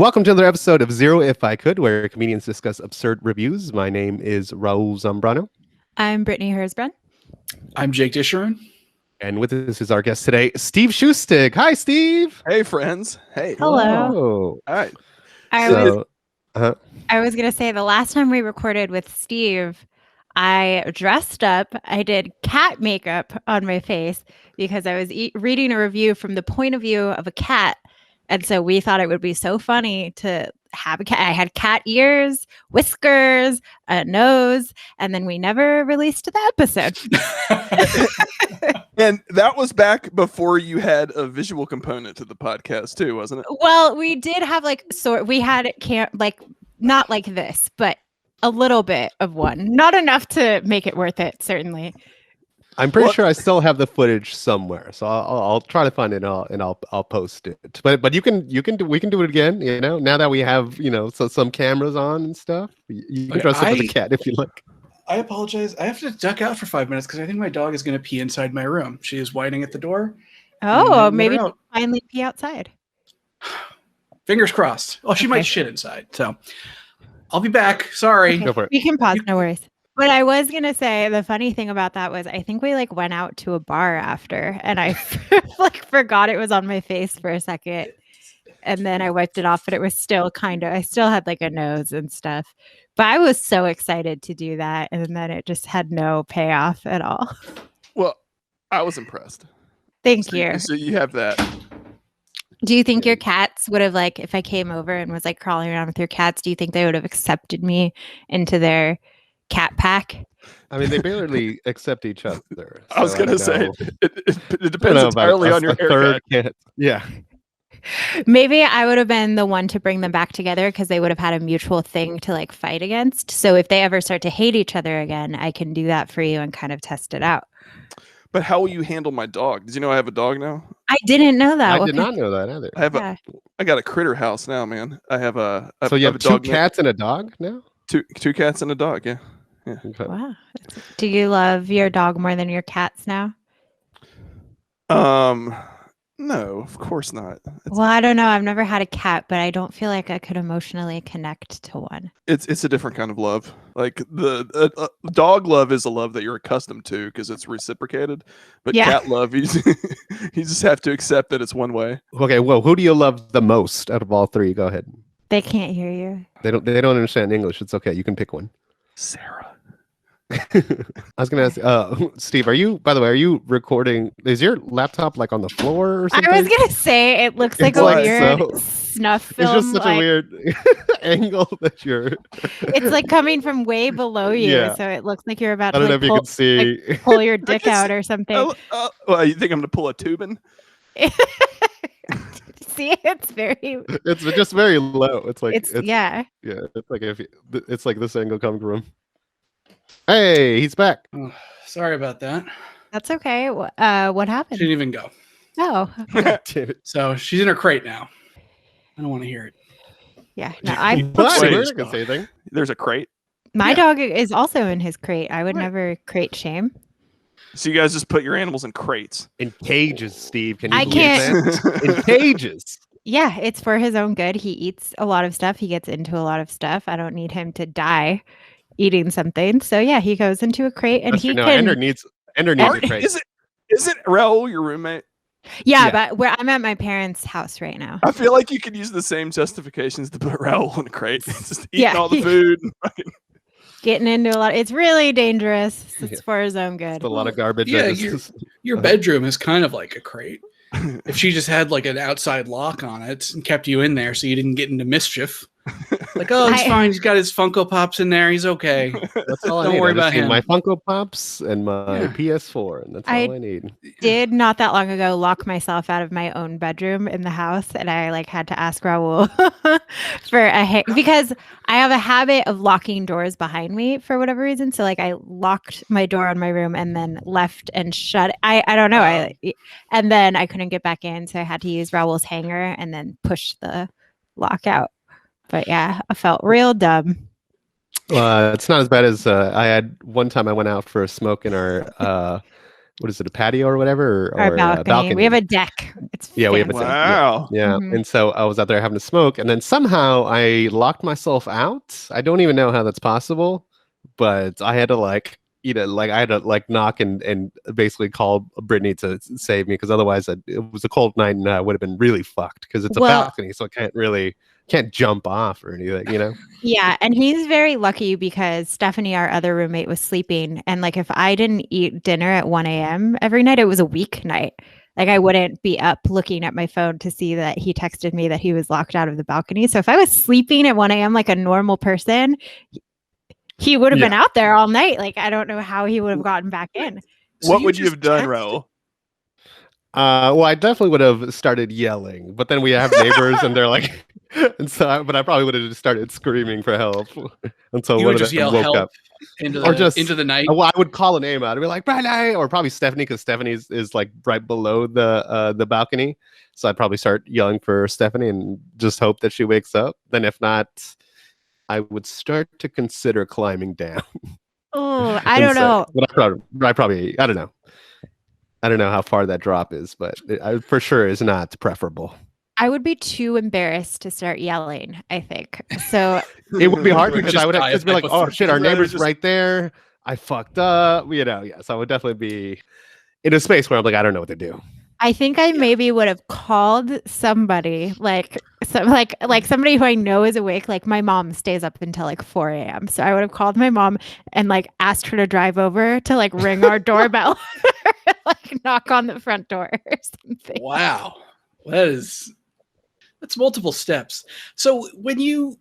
Welcome to another episode of Zero If I Could, where comedians discuss absurd reviews. My name is Raul Zambrano. I'm Brittany Hersbrun. I'm Jake Disharon. And with us is our guest today, Steve Schustek. Hi, Steve. Hey, friends. Hey. Hello. All right. I was going to say the last time we recorded with Steve, I dressed up. I did cat makeup on my face because I was reading a review from the point of view of a cat. And so we thought it would be so funny to have a cat. I had cat ears, whiskers, a nose, and then we never released the episode. And that was back before you had a visual component to the podcast too, wasn't it? Well, we did have we had not like this, but a little bit of one. Not enough to make it worth it, certainly. I'm pretty sure I still have the footage somewhere, so I'll try to find it and I'll post it. But we can do it again. You know, now that we have some cameras on and stuff, you can dress up as a cat if you like. I apologize. I have to duck out for 5 minutes because I think my dog is going to pee inside my room. She is whining at the door. Oh, maybe finally pee outside. Fingers crossed. Oh, she might shit inside. So I'll be back. Sorry. Okay. Go for it. We can pause. No worries. But I was going to say the funny thing about that was I think we went out to a bar after and I forgot it was on my face for a second. And then I wiped it off, but it was still I still had a nose and stuff. But I was so excited to do that. And then it just had no payoff at all. Well, I was impressed. Thank you. So you have that. Do you think your cats would have if I came over and was crawling around with your cats, do you think they would have accepted me into their cat pack? I mean, they barely accept each other. I was going to say, it depends entirely on your haircut. Cat. Yeah. Maybe I would have been the one to bring them back together because they would have had a mutual thing to fight against. So if they ever start to hate each other again, I can do that for you and kind of test it out. But how will you handle my dog? Did you know I have a dog now? I didn't know that. I did not know that either. I got a critter house now, man. I have a. So you have two cats and a dog now? Two cats and a dog. Yeah. Yeah. Okay. Wow. Do you love your dog more than your cats now? No, of course not. Well, I don't know. I've never had a cat, but I don't feel like I could emotionally connect to one. It's a different kind of love. The dog love is a love that you're accustomed to because it's reciprocated. But cat love, you just have to accept that it's one way. Okay. Well, who do you love the most out of all three? Go ahead. They can't hear you. They don't understand English. It's okay. You can pick one. Sarah. I was gonna ask, Steve, are you recording? Is your laptop on the floor or something? I was gonna say it looks like a weird snuff film. It's just such a weird angle that you're. It's coming from way below you, so it looks like you're about to. I don't know if you can see. Pull your dick out or something. Well, you think I'm gonna pull a tubing? See, it's just very low. It's yeah. It's like this angle coming from. Hey, he's back. Oh, sorry about that. That's okay. What happened? She didn't even go. Oh. So she's in her crate now. I don't want to hear it. Yeah. No, I. We're not gonna say anything. There's a crate. My dog is also in his crate. I would never crate shame. So you guys just put your animals in crates. In cages, Steve. Can you believe can't. that? In cages. Yeah, it's for his own good. He eats a lot of stuff. He gets into a lot of stuff. I don't need him to die eating something. So yeah, he goes into a crate and Ender needs a crate. Isn't Raul your roommate? Yeah, but I'm at my parents' house right now. I feel like you could use the same justifications to put Raul in a crate. Just eating all the food. Getting into a lot. It's really dangerous. It's for his own good. It's a lot of garbage. Yeah, your bedroom is kind of like a crate. If she just had an outside lock on it and kept you in there so you didn't get into mischief. He's fine. He's got his Funko Pops in there. He's okay. That's all I need. Don't worry about him. My Funko Pops and my PS4, and that's all I need. Did not that long ago lock myself out of my own bedroom in the house, and I had to ask Raul for because I have a habit of locking doors behind me for whatever reason. So I locked my door on my room and then left and shut. I don't know. And then I couldn't get back in, so I had to use Raul's hanger and then push the lock out. But yeah, I felt real dumb. It's not as bad as I had one time. I went out for a smoke in our what is it, a patio or whatever, Our or balcony. a balcony. We have a deck. It's Yeah, we have a fancy. deck. Wow. Yeah. Mhm. And so I was out there having a smoke, and then somehow I locked myself out. I don't even know how that's possible, but I had to like, I had to like knock and basically call Brittany to save me, because otherwise it was a cold night and I would have been really fucked, because it's a Well- balcony, so I can't jump off or anything, you know? Yeah, and he's very lucky because Stephanie, our other roommate, was sleeping. And like if I didn't eat dinner at 1 a.m. every night, it was a weeknight. Like I wouldn't be up looking at my phone to see that he texted me that he was locked out of the balcony. So if I was sleeping at 1 a.m. like a normal person, he would have been out there all night. Like I don't know how he would have gotten back in. So What you would you just have done, texted- Raul? Well, I definitely would have started yelling, but then we have neighbors and they're like, but I probably would have just started screaming for help until You one would of just them yell woke help up. into Or the just- into the night. Well, I would call a name out. I'd be like, Brittany, or probably Stephanie, because Stephanie is like right below the balcony. So I'd probably start yelling for Stephanie and just hope that she wakes up. Then if not, I would start to consider climbing down. Oh, I don't know. But I probably I don't know. I don't know how far that drop is, but it for sure is not preferable. I would be too embarrassed to start yelling, I think. So It would be hard Would because just I would die just of be like, oh shit, our I'd rather neighbor's just- right there. I fucked up, Yes, I would definitely be in a space where I'm like, I don't know what to do. I think I maybe would have called somebody like somebody who I know is awake. Like my mom stays up until like 4 a.m. So I would have called my mom and like asked her to drive over to like ring our doorbell, like knock on the front door or something. Wow, that's multiple steps. So when you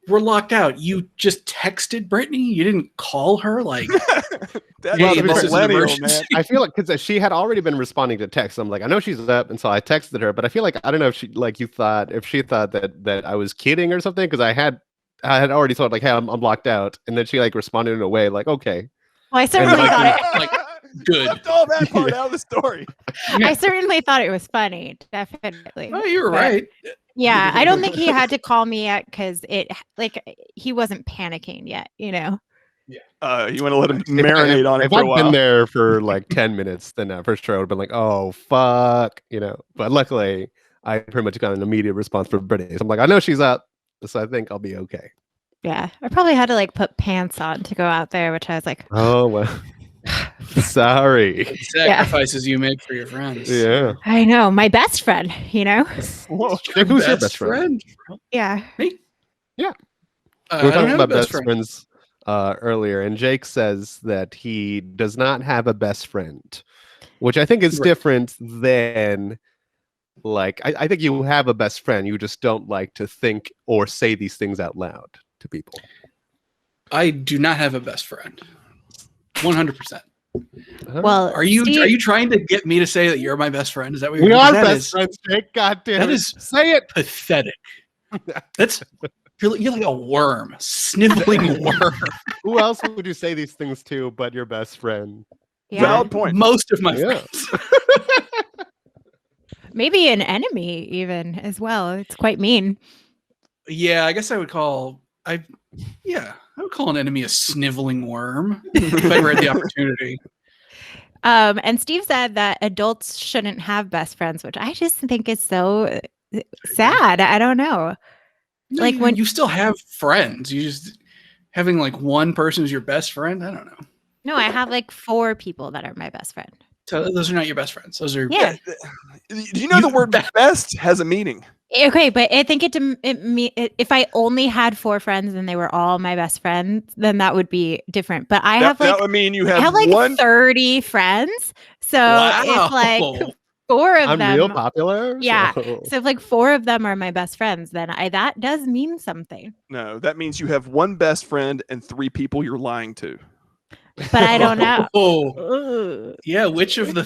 were locked out, you just texted Brittany. You didn't call her, like, That's Hey, a this is an millennial, man. emergency. I feel like because she had already been responding to texts. I'm like, I know she's up, and so I texted her. But I feel like I don't know if she thought that I was kidding or something, because I had already told like, hey, I'm locked out, and then she like responded in a way like, okay. Well, I certainly like, thought it. like, good. Left all that part out of the story. I certainly thought it was funny. Definitely. Oh, you were But- right. Yeah, I don't think he had to call me yet because he wasn't panicking yet. You want to let him If marinate on it if for a I'd while. been there for like 10 minutes, then for sure I would have been like, oh fuck, But luckily, I pretty much got an immediate response from Brittany. So I'm like, I know she's up, so I think I'll be okay. Yeah, I probably had to like put pants on to go out there, which I was like, Oh well, sorry. Sacrifices you make for your friends. Yeah. I know, my best friend, Whoa. Jake, who's your best friend? Yeah. We were I don't talking have a about best friends earlier, and Jake says that he does not have a best friend, which I think is Right. different than like I think you have a best friend. You just don't like to think or say these things out loud to people. I do not have a best friend. 100%. Well, Are you Steve- trying to get me to say that you're my best friend? Is that what you're We doing? are That best is friends, Jake. God damn that it. is- Say it. pathetic. That's you're like a worm, sniveling worm. Who else would you say these things to but your best friend? Yeah. Valid point. Most of my Yeah. friends. Maybe an enemy even as well. It's quite mean. Yeah, I guess I would call I would call an enemy a sniveling worm if I ever had the opportunity. And Steve said that adults shouldn't have best friends, which I just think is so sad. I don't know. No, Like you, when- you still have friends, you just having like one person who's your best friend. I don't know. No, I have like 4 people that are my best friend. So those are not your best friends. Those are Yeah. Do you know the word best has a meaning? Okay, but I think if I only had 4 friends and they were all my best friends, then that would be different. But I have that like would mean you I have have like one. 30 friends. So if like 4 of I'm them, real popular. Yeah. so- so if like 4 of them are my best friends, then that does mean something. No, that means you have one best friend and 3 people you're lying to. But I don't know. Oh, yeah. Which of the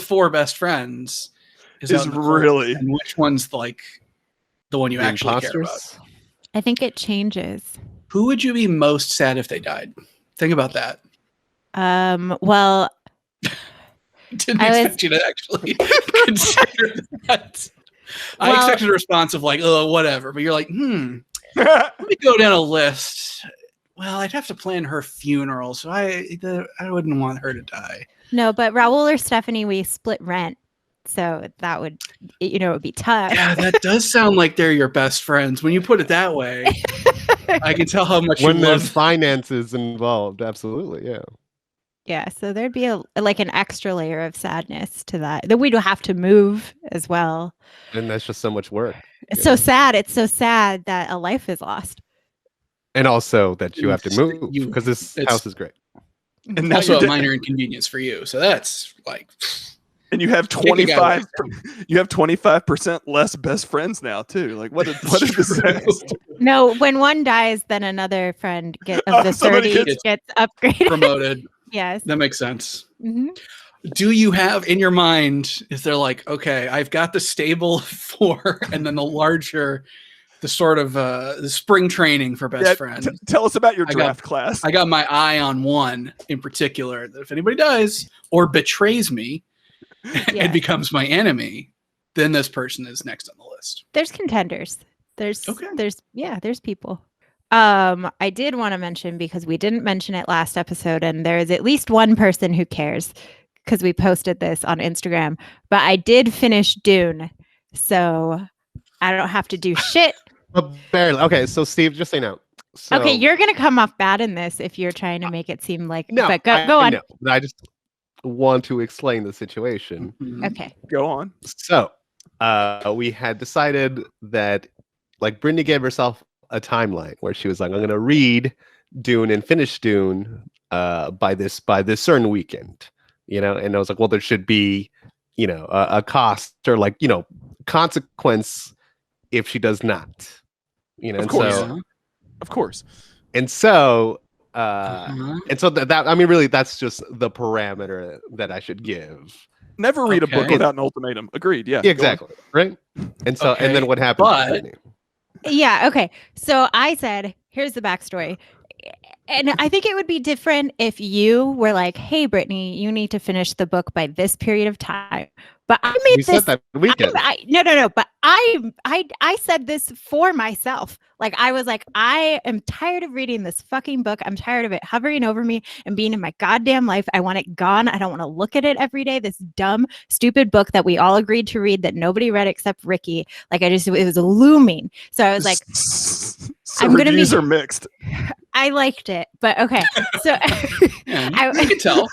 4 best friends Is out in the cold, really and which one's like the one you The actually care about? imposters? I think it changes. Who would you be most sad if they died? Think about that. Well, Didn't I was- expect you to actually consider that. I Well- expected a response of like, oh, whatever. But you're like, let me go down a list. Well, I'd have to plan her funeral, so I wouldn't want her to die. No, but Raul or Stephanie, we split rent. So that would, it would be tough. Yeah, that does sound like they're your best friends. When you put it that way, I can tell how much when you there's love. finances involved. Absolutely, yeah. Yeah, so there'd be an extra layer of sadness to that. Then we'd have to move as well. And that's just so much work. It's so sad. It's so sad that a life is lost. And also that you have to move because this house is great. And Also a minor inconvenience for you. So that's like. And you have 25. You have 25% less best friends now too. Like what is this? No, when one dies, then another friend of the 30 gets upgraded, promoted. Yes, that makes sense. Mm-hmm. Do you have in your mind? Is there like, okay, I've got the stable 4, and then the sort of the spring training for best friend. Tell us about your draft class. I got my eye on one in particular. That if anybody dies or betrays me and becomes my enemy, then this person is next on the list. There's contenders. There's people. I did want to mention, because we didn't mention it last episode, and there is at least one person who cares because we posted this on Instagram, but I did finish Dune, so I don't have to do shit. Barely. Okay, so Steve, just say no. So, okay, you're gonna come off bad in this if you're trying to make it seem like. No, but go on. No, I just want to explain the situation. Okay, go on. So, we had decided that, like, Brittany gave herself a timeline where she was like, I'm going to read Dune and finish Dune by this certain weekend, and I was like, well, there should be, a cost or consequence if she does not, of course. And so that I mean, really, that's just the parameter that I should give. Never read a book without an ultimatum. Agreed. Yeah, exactly. Right. And so, and then what happened? Yeah. Okay. So I said, here's the backstory. And I think it would be different if you were like, hey, Brittany, you need to finish the book by this period of time. But I made this that weekend. No. But I said this for myself. Like, I was like, I am tired of reading this fucking book. I'm tired of it hovering over me and being in my goddamn life. I want it gone. I don't want to look at it every day. This dumb, stupid book that we all agreed to read that nobody read except Ricky. Like, it was looming. So I was like, I'm going to be. Are mixed. I liked it, but okay. So I can tell.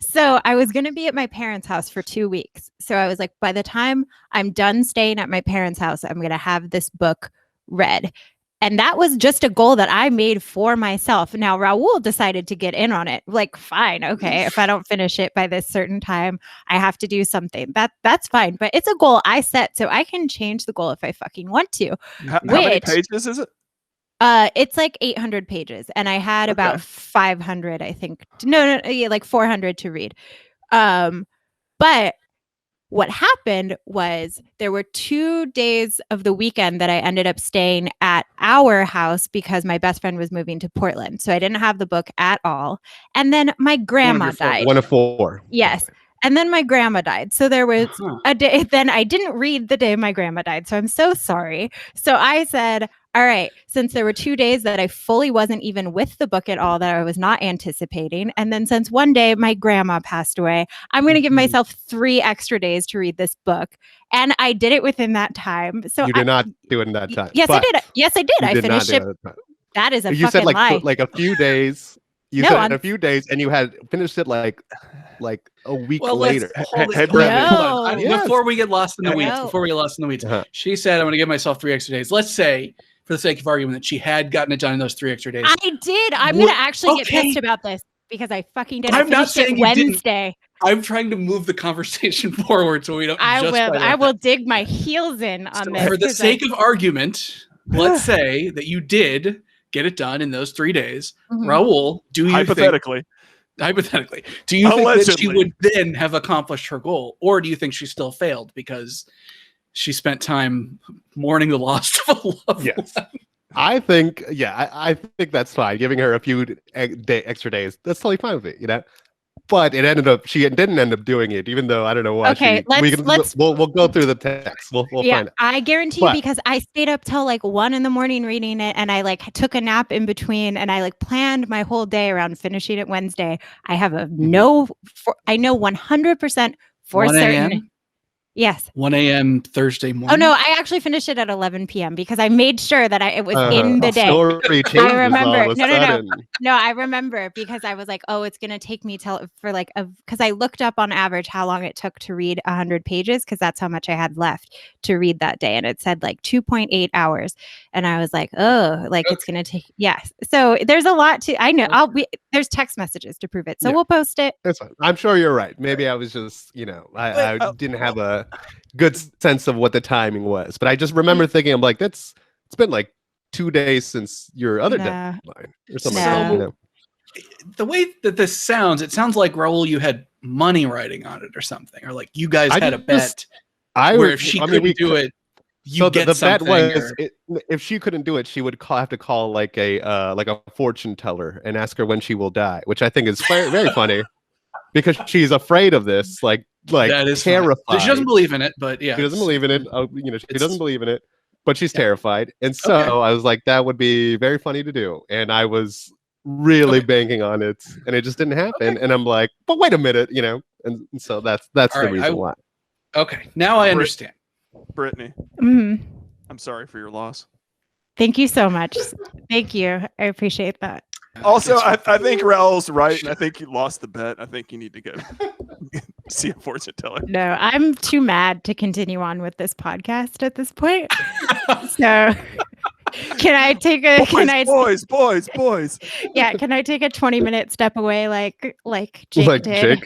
So I was going to be at my parents' house for 2 weeks. So I was like, by the time I'm done staying at my parents' house, I'm going to have this book read. And that was just a goal that I made for myself. Now, Raul decided to get in on it. Like, fine. Okay. If I don't finish it by this certain time, I have to do something. That's fine. But it's a goal I set, so I can change the goal if I fucking want to. How many pages is it? It's like 800 pages, and I had about 500, I think. No, like 400 to read. But what happened was there were 2 days of the weekend that I ended up staying at our house because my best friend was moving to Portland. So I didn't have the book at all. And then my grandma died. One of 4. Yes. And then my grandma died. So there was a day, then I didn't read the day my grandma died. So I'm so sorry. So I said, all right, since there were 2 days that I fully wasn't even with the book at all, that I was not anticipating. And then since one day my grandma passed away, I'm going to give myself 3 extra days to read this book. And I did it within that time. So you did not do it in that time. Yes, I did. Yes, I did. I finished it. That is a you fucking said lie. like a few days. You said a few days, and you had finished it like a week later. Before we get lost in the weeds, she said, I'm going to give myself 3 extra days. Let's say, for the sake of argument, that she had gotten it done in those 3 extra days. I did. I'm going to actually get pissed about this because I fucking did. I'm not saying Wednesday. I'm trying to move the conversation forward so we don't. I will dig my heels in on this. For the sake of argument, let's say that you did get it done in those 3 days. Raul, do you hypothetically, do you think that she would then have accomplished her goal, or do you think she still failed because she spent time mourning the loss of a loved one? I think, I think that's fine. Giving her a few extra days, that's totally fine with it. but she didn't end up doing it, even though I don't know why. Okay, we'll go through the text. We'll find it. I guarantee you, because I stayed up till like 1 a.m. reading it, and I like took a nap in between, and I like planned my whole day around finishing it Wednesday. I have I know 100% for certain. Yes. 1 a.m. Thursday morning. Oh no, I actually finished it at 11 p.m. because I made sure that it was in the day. I remember. No, I remember because I was like, oh, it's gonna take me because I looked up on average how long it took to read 100 pages because that's how much I had left to read that day, and it said like 2.8 hours, and I was like, oh, like it's gonna take. Yes. So there's a lot to. I know. There's text messages to prove it, so we'll post it. That's fine. I'm sure you're right. Maybe I was just, I didn't have a good sense of what the timing was, but I just remember thinking, I'm like, it's been like 2 days since your other deadline or something like that. The way that this sounds, it sounds like, Raul, you had money riding on it or something, or like you guys had a bet where if she couldn't do it, you get something. The bet was if she couldn't do it, she would have to call like a fortune teller and ask her when she will die, which I think is very, very funny because she's afraid of this, like that is terrified. So she doesn't believe in it, but yeah, she doesn't believe in it. She doesn't believe in it, but she's terrified, and so I was like, that would be very funny to do, and I was really banking on it, and it just didn't happen. And I'm like, but wait a minute, and so that's the reason why. Okay, now I understand. Brittany, I'm sorry for your loss. Thank you so much. Thank you. I appreciate that. Also, I think Raul's right, and I think you lost the bet. I think you need to go see a fortune teller. No, I'm too mad to continue on with this podcast at this point. So, can I take a boys? Yeah, can I take a 20-minute step away, like Jake did?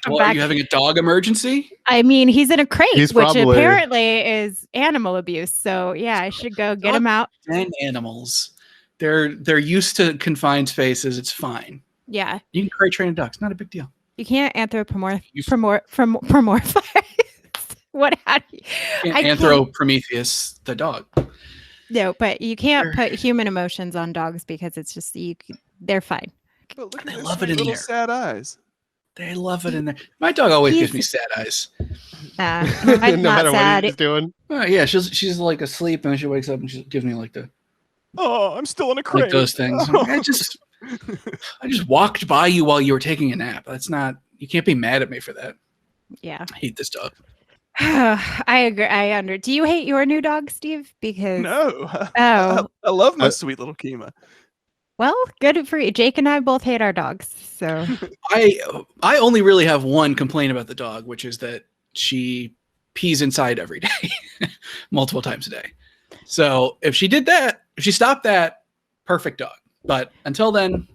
Are you having a dog emergency? I mean, he's in a crate, which apparently is animal abuse. So yeah, I should go get him out. And animals. They're used to confined spaces. It's fine. Yeah. You can crate train a dog. It's not a big deal. You can't anthropomorphize. What? Prometheus the dog. No, but you can't put human emotions on dogs because it's just they're fine. But look at they their love it in little there. Sad eyes. They love it in there. My dog always gives me sad eyes. No matter what he's doing. Yeah, she's like asleep, and then she wakes up and she gives me like the. Oh, I'm still in a crate. Like those things. I just walked by you while you were taking a nap. That's not. You can't be mad at me for that. Yeah. I hate this dog. I agree. Do you hate your new dog, Steve? Because no. I love my sweet little Kima. Well, good for you. Jake and I both hate our dogs. So I only really have one complaint about the dog, which is that she pees inside every day, multiple times a day. So if she did that, if she stopped that, perfect dog. But until then,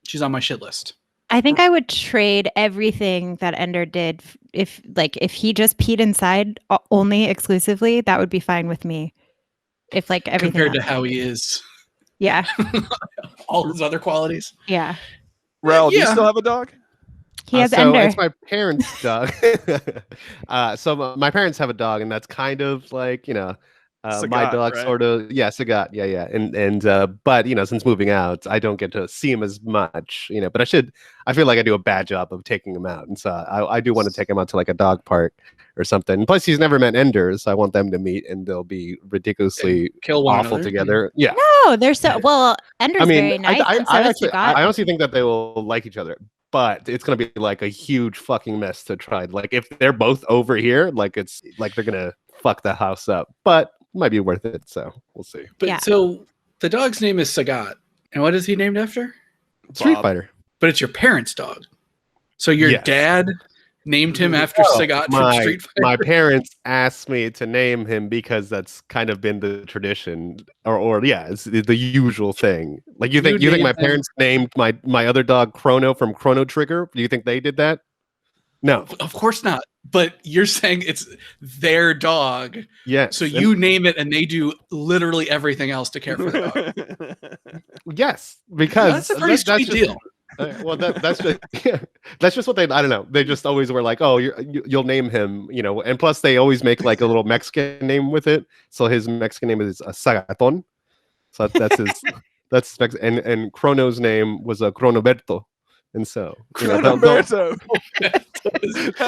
she's on my shit list. I think I would trade everything that Ender did. If he just peed inside only exclusively, that would be fine with me. If like everything compared to how he is. Yeah. All his other qualities. Yeah. Raul, do you still have a dog? He has Ender. It's my parents' dog. So my parents have a dog, and that's kind of like, Sagat, my dog, right? sort of, Sagat, yeah. And but since moving out, I don't get to see him as much, but I feel like I do a bad job of taking him out. And so I do want to take him out to like a dog park or something. Plus, he's never met Enders. So I want them to meet, and they'll be ridiculously awful together. Yeah. No, they're so well. Ender's very nice. I honestly think that they will like each other, but it's gonna be like a huge fucking mess to try. Like if they're both over here, like it's like they're gonna fuck the house up. But it might be worth it. So we'll see. But so the dog's name is Sagat, and what is he named after? Street Fighter. But it's your parents' dog. So your dad named him after Sagat from Street Fighter? My parents asked me to name him because that's kind of been the tradition, or it's the usual thing. Like you think my parents named my other dog Chrono from Chrono Trigger? Do you think they did that? No, of course not. But you're saying it's their dog. Yes. So you name it, and they do literally everything else to care for the dog. Yes, because that's a pretty sweet deal. Well, that's just what they. I don't know. They just always were like, oh, you'll name him, And plus, they always make like a little Mexican name with it. So his Mexican name is Sagaton. So that's his. And Chrono's name was Chronoberto. And so, Chronoberto.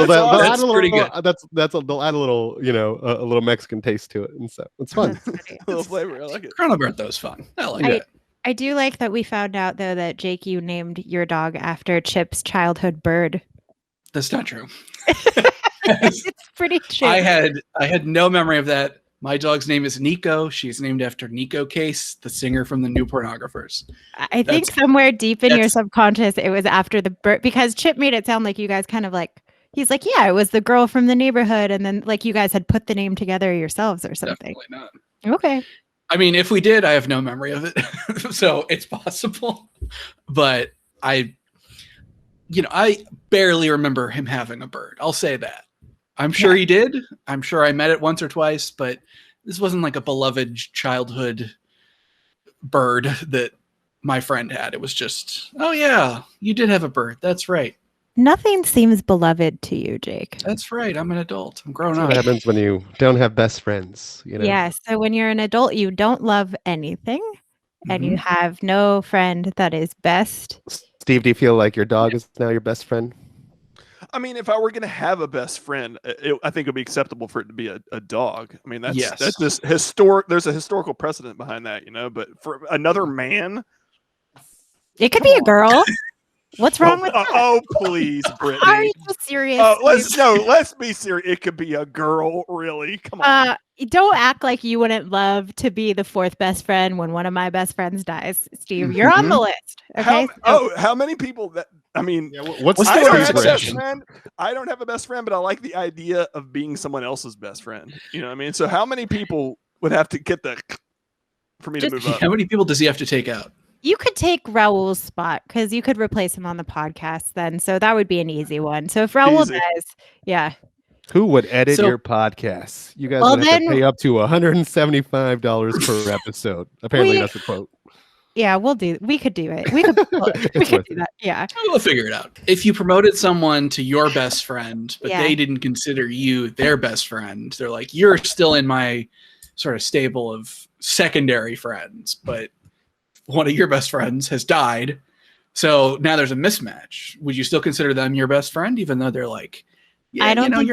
they'll add a little, pretty good. They'll add a little, a little Mexican taste to it, and so it's fun. That's A little flavor. I like it. Chronoberto's fun. I like it. I do like that we found out though that Jake, you named your dog after Chip's childhood bird. That's not true. It's pretty true. I had no memory of that. My dog's name is Nico. She's named after Nico Case, the singer from the New Pornographers. I think somewhere deep in your subconscious, it was after the bird, because Chip made it sound like you guys kind of like, he's like, yeah, it was the girl from the neighborhood. And then like you guys had put the name together yourselves or something. Definitely not. Okay. I mean, if we did, I have no memory of it. So it's possible. But I barely remember him having a bird. I'll say that. I'm sure he did. I'm sure I met it once or twice, but this wasn't like a beloved childhood bird that my friend had. It was just, oh yeah, you did have a bird. That's right. Nothing seems beloved to you, Jake. That's right. I'm an adult. I'm grown That's up. what happens when you don't have best friends. Yeah. So when you're an adult, you don't love anything, and you have no friend that is best. Steve, do you feel like your dog is now your best friend? I mean, if I were going to have a best friend, I think it would be acceptable for it to be a dog. I mean, that's just historic. There's a historical precedent behind that, But for another man, it could be a girl. What's wrong with that? Oh, please, Brittany. Are you serious? Let's be serious. It could be a girl, really. Come on. Don't act like you wouldn't love to be the fourth best friend when one of my best friends dies, Steve. You're on the list. Okay. How many people that? I mean, what's I don't have a best expression? friend. I don't have a best friend, but I like the idea of being someone else's best friend. You know what I mean? So how many people would have to get that for me to move up? How many people does he have to take out? You could take Raul's spot because you could replace him on the podcast then. So that would be an easy one. So if Raul dies, yeah. Who would edit your podcasts? You guys would have to pay up to $175 per episode. Apparently, that's a quote. Yeah, we could do it. We could do that. Yeah. We'll figure it out. If you promoted someone to your best friend, but they didn't consider you their best friend, they're like, you're still in my sort of stable of secondary friends, but one of your best friends has died. So now there's a mismatch. Would you still consider them your best friend, even though they're like, yeah, I don't think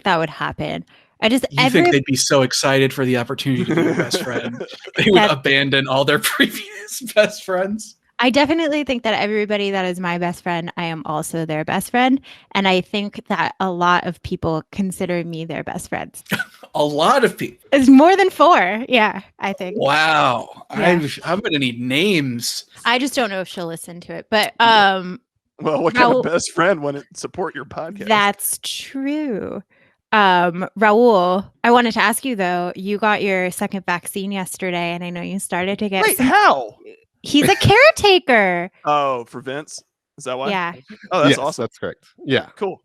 that would happen. You think they'd be so excited for the opportunity to be your best friend? They would abandon all their previous best friends? I definitely think that everybody that is my best friend, I am also their best friend. And I think that a lot of people consider me their best friends. A lot of people? It's more than 4. Yeah, I think. Wow. Yeah. I'm going to need names. I just don't know if she'll listen to it. But well, what kind of best friend wouldn't support your podcast? That's true. Raul, I wanted to ask you though, you got your second vaccine yesterday and I know you started to get how? He's a caretaker. Oh, for Vince? Is that why? Yeah. Oh, that's awesome. That's correct. Yeah. Cool.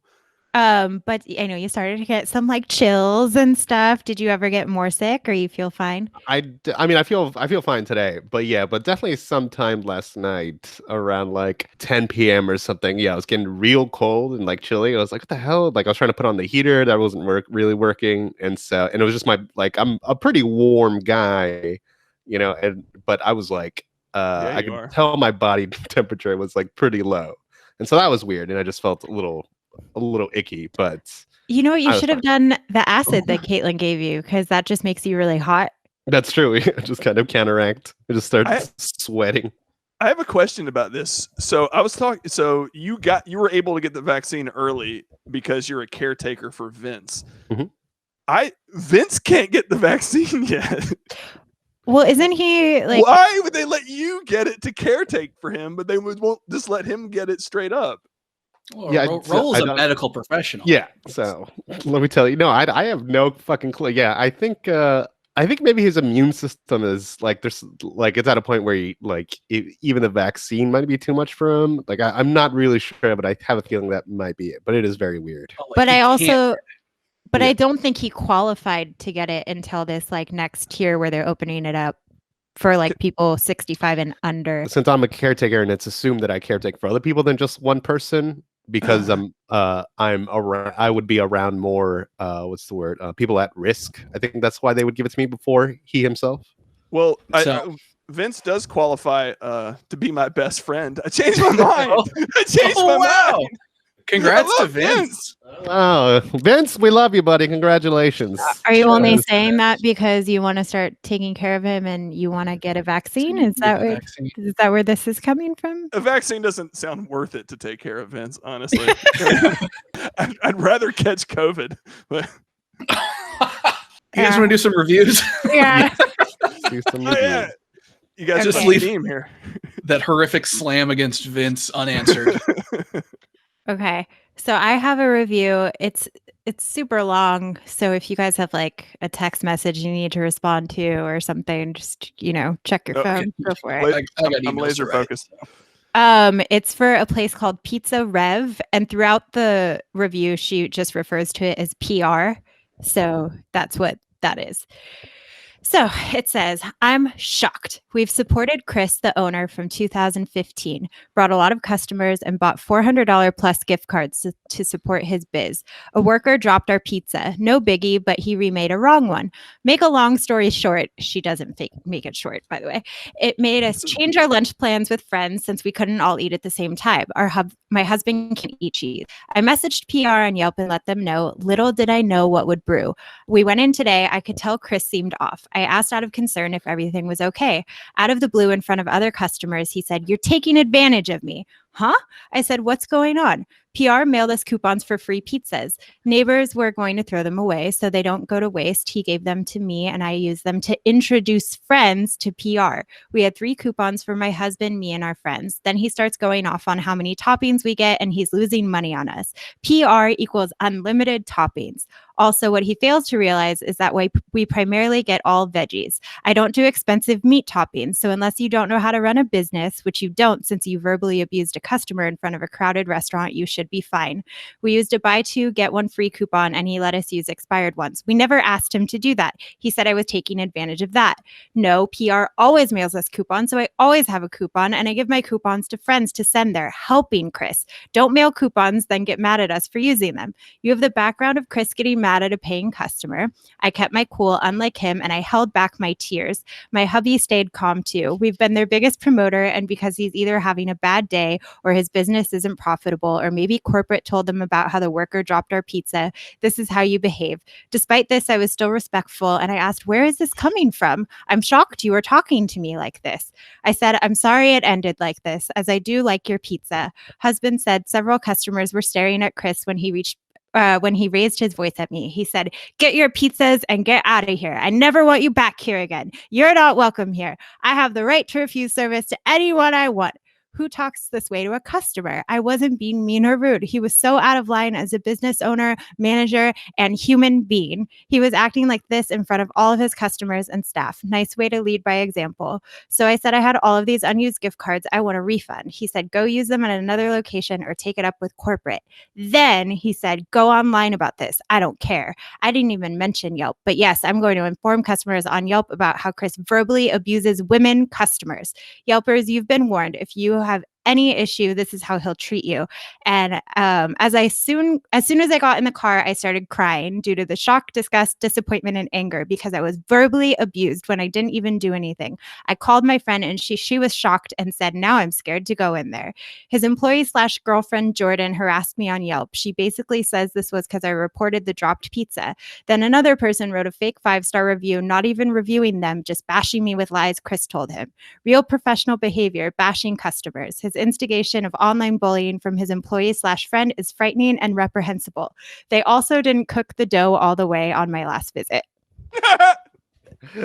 But I know you started to get some like chills and stuff. Did you ever get more sick or you feel fine? I mean, I feel fine today, but definitely sometime last night around like 10 p.m. or something. Yeah, I was getting real cold and like chilly. I was like, what the hell? Like I was trying to put on the heater that wasn't really working. And it was just I'm a pretty warm guy, but I was like, I could tell my body temperature was like pretty low. And so that was weird. And I just felt a little icky, but you should have done the acid that Caitlin gave you because that just makes you really hot. That's true. It just kind of counteract. It just starts sweating. I have a question about this. So I was talking. So you were able to get the vaccine early because you're a caretaker for Vince. Mm-hmm. Vince can't get the vaccine yet. Well, isn't he like? Why would they let you get it to caretake for him, but they won't just let him get it straight up? Well, Raul's a medical professional. Yeah. So let me tell you, no, I have no fucking clue. Yeah, I think maybe his immune system is like it's at a point where even the vaccine might be too much for him. Like I'm not really sure, but I have a feeling that might be it. But it is very weird. But I don't think he qualified to get it until this like next tier where they're opening it up for like people 65 and under. Since I'm a caretaker and it's assumed that I caretake for other people than just one person because I would be around more people at risk. I think that's why they would give it to me before he himself. Well, Vince does qualify to be my best friend. I changed my mind. I changed my mind. Congrats to Vince. Wow, Vince, we love you, buddy. Congratulations. Are you only saying that because you want to start taking care of him and you want to get a vaccine? Is that where this is coming from? A vaccine doesn't sound worth it to take care of Vince, honestly. I'd rather catch COVID. But you guys want to do some reviews? Yeah. Do some reviews. Yeah. You guys just leave him here. That horrific slam against Vince unanswered. Okay. So I have a review. It's super long. So if you guys have like a text message you need to respond to or something, just, check your phone. Go for it. I'm laser focused. It's for a place called Pizza Rev. And throughout the review, she just refers to it as PR. So that's what that is. So it says, I'm shocked. We've supported Chris, the owner, from 2015, brought a lot of customers and bought $400 plus gift cards to support his biz. A worker dropped our pizza. No biggie, but he remade a wrong one. Make a long story short. She doesn't make it short, by the way. It made us change our lunch plans with friends since we couldn't all eat at the same time. My husband can eat cheese. I messaged PR on Yelp and let them know. Little did I know what would brew. We went in today. I could tell Chris seemed off. I asked out of concern if everything was okay. Out of the blue, in front of other customers, he said, "You're taking advantage of me." Huh? I said, "What's going on?" PR mailed us coupons for free pizzas. Neighbors were going to throw them away so they don't go to waste. He gave them to me and I used them to introduce friends to PR. We had 3 coupons for my husband, me, and our friends. Then he starts going off on how many toppings we get and he's losing money on us. PR equals unlimited toppings. Also, what he fails to realize is that we primarily get all veggies. I don't do expensive meat toppings, so unless you don't know how to run a business, which you don't since you verbally abused a customer in front of a crowded restaurant, you should be fine. We used a buy 2, get 1 free coupon, and he let us use expired ones. We never asked him to do that. He said I was taking advantage of that. No, PR always mails us coupons, so I always have a coupon, and I give my coupons to friends to send there, helping Chris. Don't mail coupons, then get mad at us for using them. You have the background of Chris getting mad at a paying customer. I kept my cool, unlike him, and I held back my tears. My hubby stayed calm too. We've been their biggest promoter, and because he's either having a bad day or his business isn't profitable, or maybe corporate told them about how the worker dropped our pizza, this is how you behave. Despite this, I was still respectful, and I asked, where is this coming from? I'm shocked you are talking to me like this. I said, I'm sorry it ended like this, as I do like your pizza. Husband said several customers were staring at Chris when he raised his voice at me. He said, "Get your pizzas and get out of here. I never want you back here again. You're not welcome here. I have the right to refuse service to anyone I want." Who talks this way to a customer? I wasn't being mean or rude. He was so out of line as a business owner, manager, and human being. He was acting like this in front of all of his customers and staff. Nice way to lead by example. So I said I had all of these unused gift cards. I want a refund. He said, go use them at another location or take it up with corporate. Then he said, go online about this. I don't care. I didn't even mention Yelp. But yes, I'm going to inform customers on Yelp about how Chris verbally abuses women customers. Yelpers, you've been warned. If you have any issue, this is how he'll treat you. And as soon as I got in the car, I started crying due to the shock, disgust, disappointment, and anger because I was verbally abused when I didn't even do anything. I called my friend and she was shocked and said, now I'm scared to go in there. His employee/girlfriend, Jordan, harassed me on Yelp. She basically says this was because I reported the dropped pizza. Then another person wrote a fake 5-star review, not even reviewing them, just bashing me with lies Chris told him. Real professional behavior, bashing customers. His instigation of online bullying from his employee/friend is frightening and reprehensible. They also didn't cook the dough all the way on my last visit. They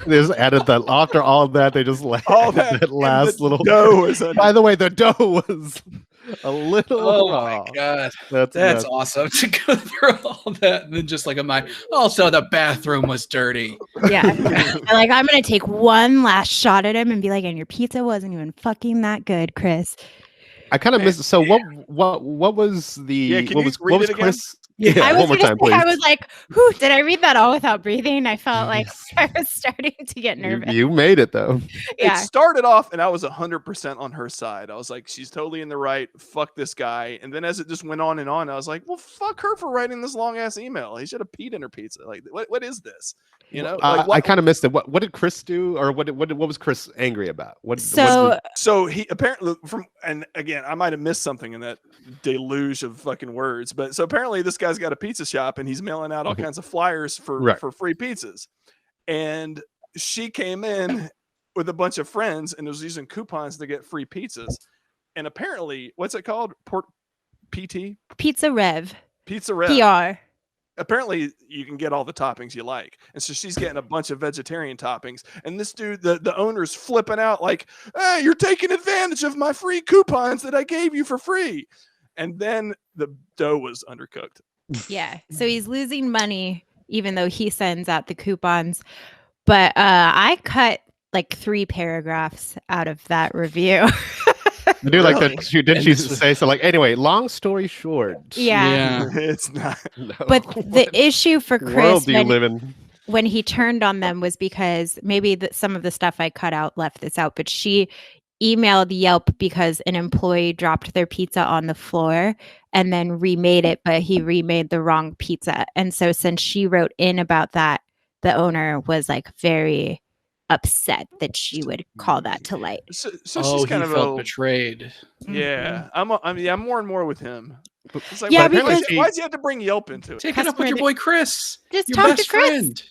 just added that after all of that. They just added that last little dough. By the way, the dough was a little. Oh raw. my god, that's awesome to go through all that and then just like also the bathroom was dirty. Yeah, I'm gonna take one last shot at him and be like, and your pizza wasn't even fucking that good, Chris. I kind of missed. So what was the? Yeah, what was Chris? Yeah, I was one more gonna time, say, please. I was like, whew, did I read that all without breathing? I felt like I was starting to get nervous. You made it though. Yeah. It started off and I was 100% on her side. I was like, she's totally in the right. Fuck this guy. And then as it just went on and on, I was like, well, fuck her for writing this long ass email. He should have peed in her pizza. Like, what is this? You know, like, I kind of missed it. What did Chris do, or what was Chris angry about? So he apparently and again, I might have missed something in that deluge of fucking words, but so apparently this guy's got a pizza shop and he's mailing out all kinds of flyers for free pizzas. And she came in with a bunch of friends and was using coupons to get free pizzas. And apparently, what's it called? Pizza Rev. Pizza Rev. PR. Apparently you can get all the toppings you like. And so she's getting a bunch of vegetarian toppings. And this dude, the owner's flipping out like, hey, you're taking advantage of my free coupons that I gave you for free. And then the dough was undercooked. Yeah. So he's losing money even though he sends out the coupons. But I cut like 3 paragraphs out of that review. I do like that. She say so? Like, anyway, long story short. Yeah. It's not. No. But the issue for Chris world do you live in? when he turned on them was because maybe some of the stuff I cut out left this out, but she emailed Yelp because an employee dropped their pizza on the floor and then remade it, but he remade the wrong pizza. And so since she wrote in about that, the owner was like very upset that she would call that to light. So she's kind of felt betrayed. Yeah, I'm more and more with him. It's like, Yeah, why because does he have to bring Yelp into it? Take it up with your boy Chris. Just Your talk to best Chris. friend.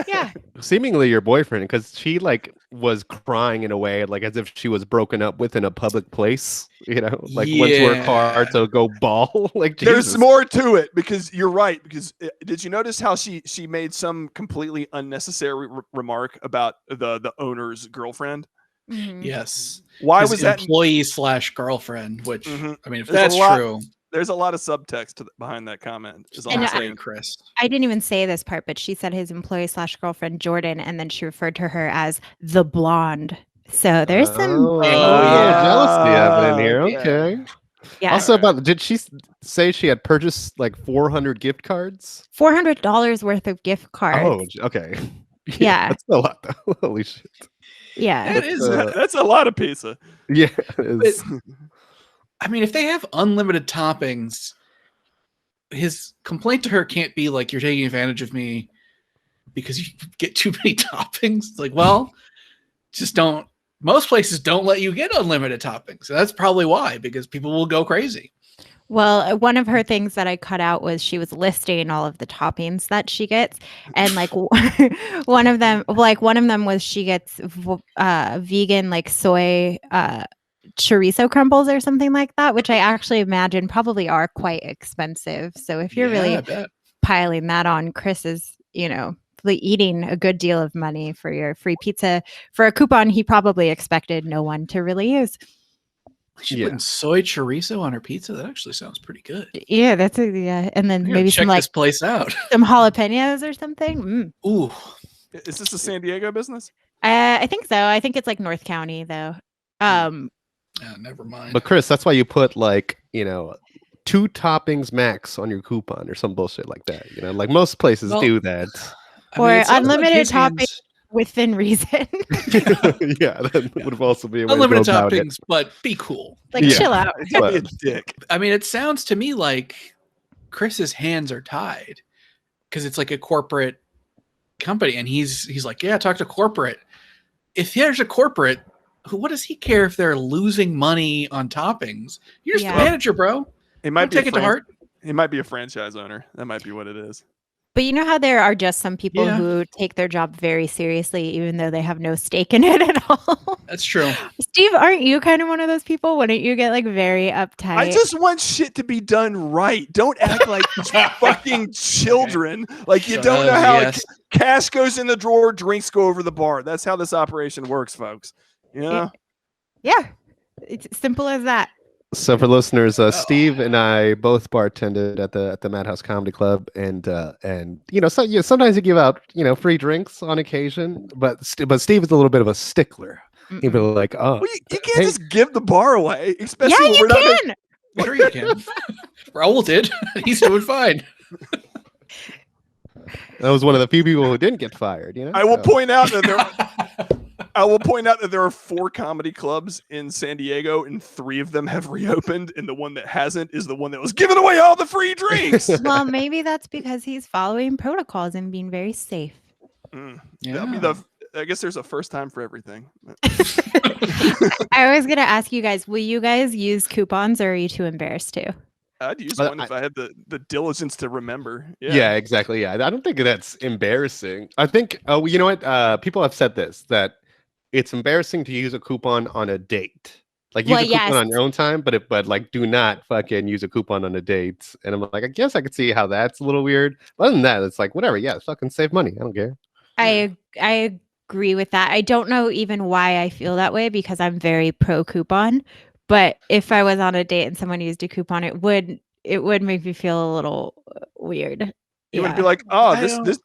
Yeah. Seemingly your boyfriend, because she like was crying in a way like as if she was broken up with in a public place, you know, like went to her car to go ball. Like, Jesus. There's more to it, because you're right. Because did you notice how she made some completely unnecessary remark about the owner's girlfriend? Mhm. Yes. Why was that employee / girlfriend? Which I mean, if There's that's true, there's a lot of subtext behind that comment. Is all And I'm I- saying. Chris. I didn't even say this part, but she said his employee / girlfriend Jordan, and then she referred to her as the blonde. So there's some jealousy happening here. okay. Okay. yeah, Also, did she say she had purchased like 400 gift cards? $400 worth of gift cards. Oh, okay. Yeah. That's a lot though. Holy shit. Yeah. It is. That's a lot of pizza. Yeah. It is. I mean, if they have unlimited toppings, his complaint to her can't be like, you're taking advantage of me because you get too many toppings. It's like, well, just don't. Most places don't let you get unlimited toppings. So that's probably why, because people will go crazy. Well, one of her things that I cut out was she was listing all of the toppings that she gets, and like one of them was she gets vegan like soy chorizo crumbles or something like that, which I actually imagine probably are quite expensive. So if you're really piling that on, Chris is, eating a good deal of money for your free pizza for a coupon he probably expected no one to really use. She's putting soy chorizo on her pizza. That actually sounds pretty good. Yeah, and then maybe check some this place out. Some jalapenos or something. Ooh, is this a San Diego business? I think so. I think it's like North County though. Never mind. But Chris, that's why you put like 2 toppings max on your coupon or some bullshit like that. Like most places do that. Or unlimited toppings within reason. Yeah, that would also be a way unlimited to go about toppings, but be cool. Like chill out. Don't be a dick. I mean, it sounds to me like Chris's hands are tied because it's like a corporate company, and he's like, yeah, talk to corporate. If there's a corporate, what does he care if they're losing money on toppings? You're just the manager, bro. He might take it to heart. He might be a franchise owner. That might be what it is. But you know how there are just some people who take their job very seriously, even though they have no stake in it at all. That's true. Steve, aren't you kind of one of those people? Wouldn't you get like very uptight? I just want shit to be done right. Don't act like fucking children. Like you don't know how cash goes in the drawer, drinks go over the bar. That's how this operation works, folks. Yeah. It's simple as that. So for listeners, Steve and I both bartended at the Madhouse Comedy Club, and sometimes you give out free drinks on occasion, but Steve is a little bit of a stickler. He'd be like, "Oh, well, you can't just give the bar away, especially when you can. Sure you can. Raul did. He's doing fine. That was one of the few people who didn't get fired. You know. I will point out that there are 4 comedy clubs in San Diego, and 3 of them have reopened, and the one that hasn't is the one that was giving away all the free drinks. Well, maybe that's because he's following protocols and being very safe. Yeah. I guess there's a first time for everything. I was gonna ask you guys, will you guys use coupons, or are you too embarrassed to? I'd use one if I had the diligence to remember. Yeah, exactly. Yeah, I don't think that's embarrassing. I think, you know what? People have said this, that it's embarrassing to use a coupon on a date. Like, use a coupon on your own time, but like, do not fucking use a coupon on a date. And I'm like, I guess I could see how that's a little weird. But other than that, it's like, whatever. Yeah, fucking save money. I don't care. I agree with that. I don't know even why I feel that way, because I'm very pro coupon. But if I was on a date and someone used a coupon, it would make me feel a little weird. You would be like, oh,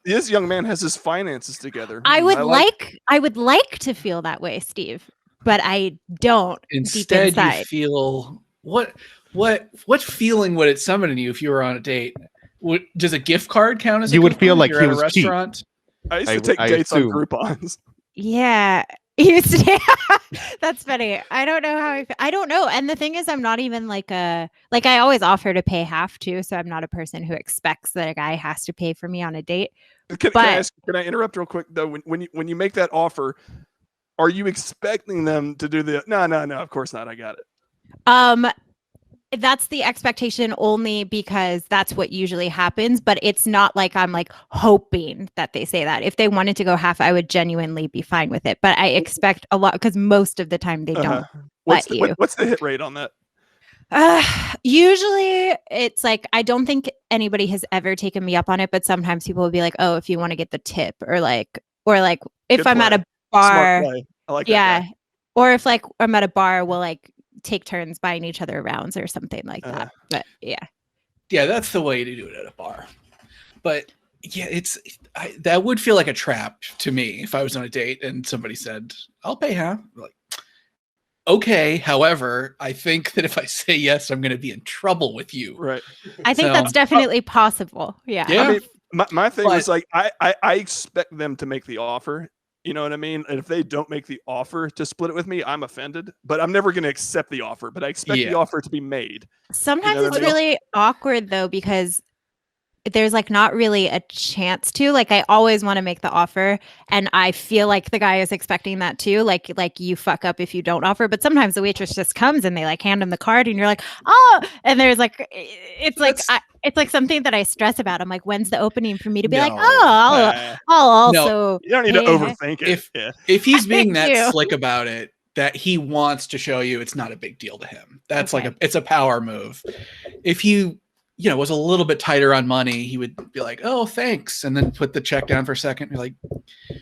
this young man has his finances together. I would like to feel that way, Steve, but I don't. Instead, you feel what feeling would it summon in you if you were on a date? Does a gift card count as? You would feel like you're at a restaurant. Cheap. I used to take dates on Groupons. Yeah. That's funny. I don't know how I don't know. And the thing is, I'm not even I always offer to pay half too. So I'm not a person who expects that a guy has to pay for me on a date. Can I interrupt real quick though? When you make that offer, are you expecting them to do the no, of course not. I got it. That's the expectation only because that's what usually happens, but it's not like I'm like hoping that they say that. If they wanted to go half, I would genuinely be fine with it. But I expect a lot because most of the time they don't What's the hit rate on that? Usually it's like, I don't think anybody has ever taken me up on it, but sometimes people will be like, oh, if you want to get the tip, or if I'm at a bar, I like that guy. Or if like I'm at a bar, we'll like take turns buying each other rounds or something like that. But yeah, that's the way to do it at a bar. But yeah, that would feel like a trap to me if I was on a date and somebody said, "I'll pay half." Like, okay, however, I think that if I say yes, I'm going to be in trouble with you. Right. I think that's definitely possible. Yeah. I mean, my thing is like I expect them to make the offer. You know what I mean? And if they don't make the offer to split it with me, I'm offended. But I'm never going to accept the offer. But I expect the offer to be made. Sometimes it's really awkward though, because there's like not really a chance to. Like, I always want to make the offer, and I feel like the guy is expecting that too. Like you fuck up if you don't offer. But sometimes the waitress just comes and they like hand him the card, and you're like, oh, and there's like it's like something that I stress about. I'm like, when's the opening for me to be like, oh, I'll also. You don't need to overthink it. If he's being that slick about it, that he wants to show you it's not a big deal to him. That's it's a power move. If he was a little bit tighter on money, he would be like, oh, thanks. And then put the check down for a second. You're like, oh,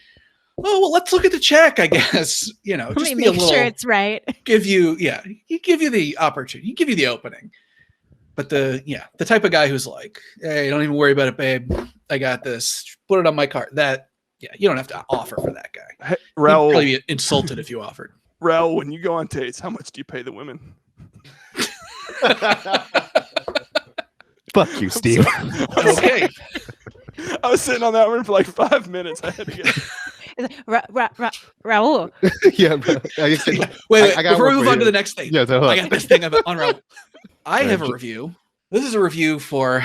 well, let's look at the check, I guess. Just make sure it's right. Give you the opportunity, give you the opening. But the type of guy who's like, hey, don't even worry about it, babe. I got this. Put it on my card. You don't have to offer for that guy. Hey, Raul, you'd probably be insulted if you offered. Raul, when you go on dates, how much do you pay the women? Fuck you, Steve. Okay. I was sitting on that one for like 5 minutes. I had to get Raul. Yeah, bro. Wait. Before we move on to the next thing, I got this thing on Raul. I have a review. This is a review for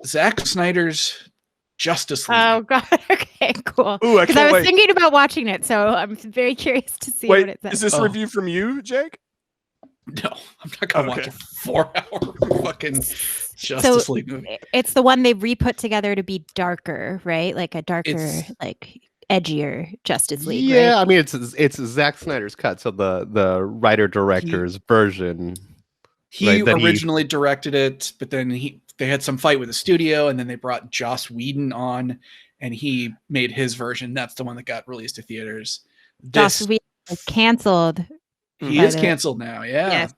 Zack Snyder's Justice League. Oh God. Okay, cool. Because I was thinking about watching it, so I'm very curious to see what it says. Is this a review from you, Jake? No, I'm not gonna watch a 4-hour fucking Justice League movie. It's the one they re-put together to be darker, right? Like a darker, like edgier Justice League. Yeah, right? I mean it's Zack Snyder's cut, so the writer director's version. He originally directed it, but then they had some fight with the studio, and then they brought Joss Whedon on, and he made his version. That's the one that got released to theaters. Joss Whedon was canceled. He is canceled now, yeah. Yes.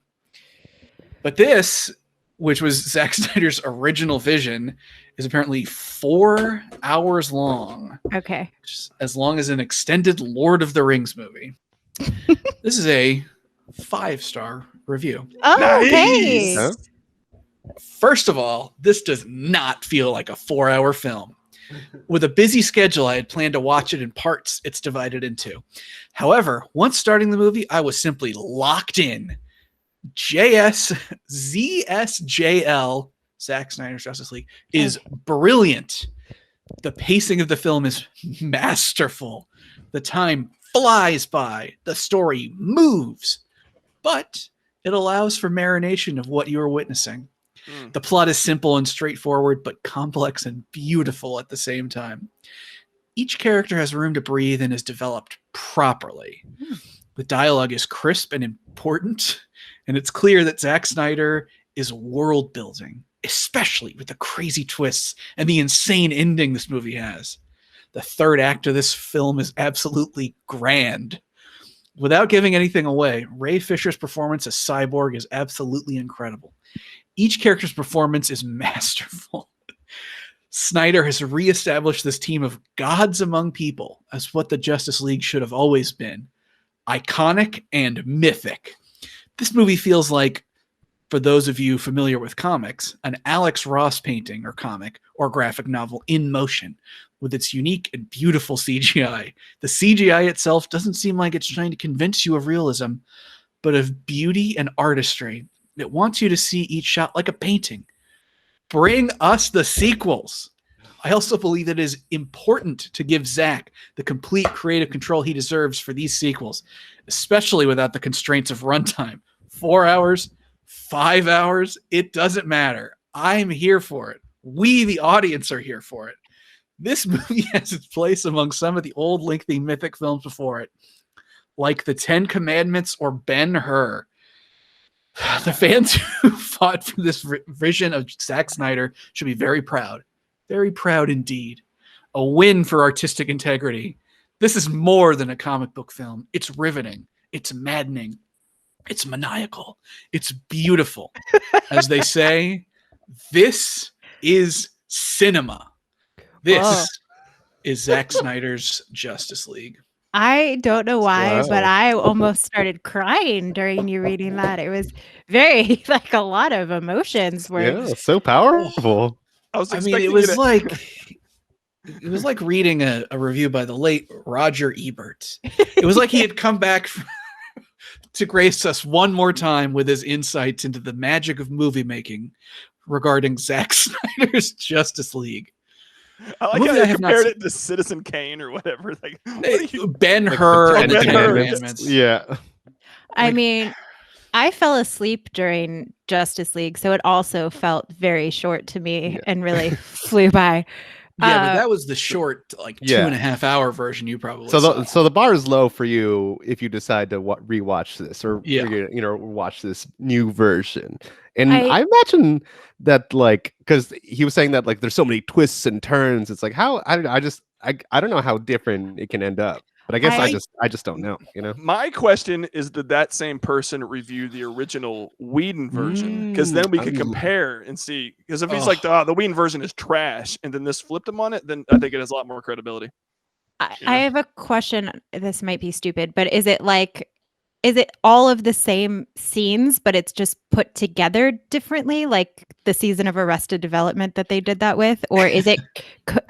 But this, which was Zack Snyder's original vision, is apparently 4 hours long. Okay. As long as an extended Lord of the Rings movie. This is a 5-star review. Oh, nice. Okay. First of all, this does not feel like a 4-hour film. With a busy schedule, I had planned to watch it in parts it's divided into. However, once starting the movie, I was simply locked in. ZSJL, Zack Snyder's Justice League, is brilliant. The pacing of the film is masterful. The time flies by. The story moves. But it allows for marination of what you are witnessing. The plot is simple and straightforward, but complex and beautiful at the same time. Each character has room to breathe and is developed properly. The dialogue is crisp and important, and it's clear that Zack Snyder is world building, especially with the crazy twists and the insane ending this movie has. The third act of this film is absolutely grand. Without giving anything away, Ray Fisher's performance as Cyborg is absolutely incredible. Each character's performance is masterful. Snyder has reestablished this team of gods among people as what the Justice League should have always been. Iconic and mythic. This movie feels like, for those of you familiar with comics, an Alex Ross painting or comic or graphic novel in motion with its unique and beautiful CGI. The CGI itself doesn't seem like it's trying to convince you of realism, but of beauty and artistry. It wants you to see each shot like a painting. Bring us the sequels. I also believe that it is important to give Zack the complete creative control he deserves for these sequels, especially without the constraints of runtime. 4 hours, 5 hours, it doesn't matter. I'm here for it. We, the audience, are here for it. This movie has its place among some of the old lengthy mythic films before it, like The Ten Commandments or Ben-Hur. The fans who fought for this vision of Zack Snyder should be very proud. Very proud indeed. A win for artistic integrity. This is more than a comic book film. It's riveting. It's maddening. It's maniacal. It's beautiful. As they say, this is cinema. This is Zack Snyder's Justice League. I don't know why, but I almost started crying during you reading that. It was very, like, a lot of emotions. Yeah, so powerful. I mean, it was like reading a review by the late Roger Ebert. It was like he had come back to grace us one more time with his insights into the magic of movie making regarding Zack Snyder's Justice League. I like how they compared it to Citizen Kane or whatever. Like Ben-Hur and the Ten Commandments. Yeah. I mean, I fell asleep during Justice League, so it also felt very short to me and really flew by. Yeah, but that was the short, like 2.5 hour version you probably saw. So the bar is low for you if you decide to rewatch this or watch this new version. And I imagine that, like, because he was saying that, like, there's so many twists and turns. It's like, how I don't know how different it can end up. But I guess I just don't know, you know. My question is, did that same person review the original Whedon version? Because then we could compare and see. Because if he's like the Whedon version is trash, and then this flipped him on it, then I think it has a lot more credibility. I have a question. This might be stupid, but is it all of the same scenes, but it's just put together differently, like the season of Arrested Development that they did that with, or is it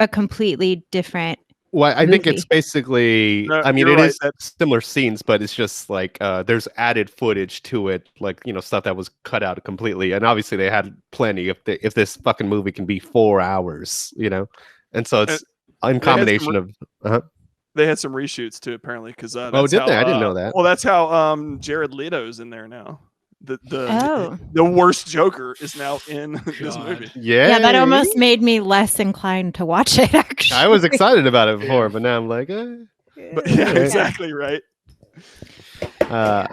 a completely different? Well, I think it's basically, I mean, it is similar scenes, but it's just like there's added footage to it, like, you know, stuff that was cut out completely. And obviously they had plenty if this fucking movie can be 4 hours, you know? And so it's in combination of... They had some reshoots too, apparently, because did they? I didn't know that. Well, that's how Jared Leto's in there now. The worst Joker is now in this movie. Yeah, that almost made me less inclined to watch it. Actually, I was excited about it before, but now I'm like, exactly right. I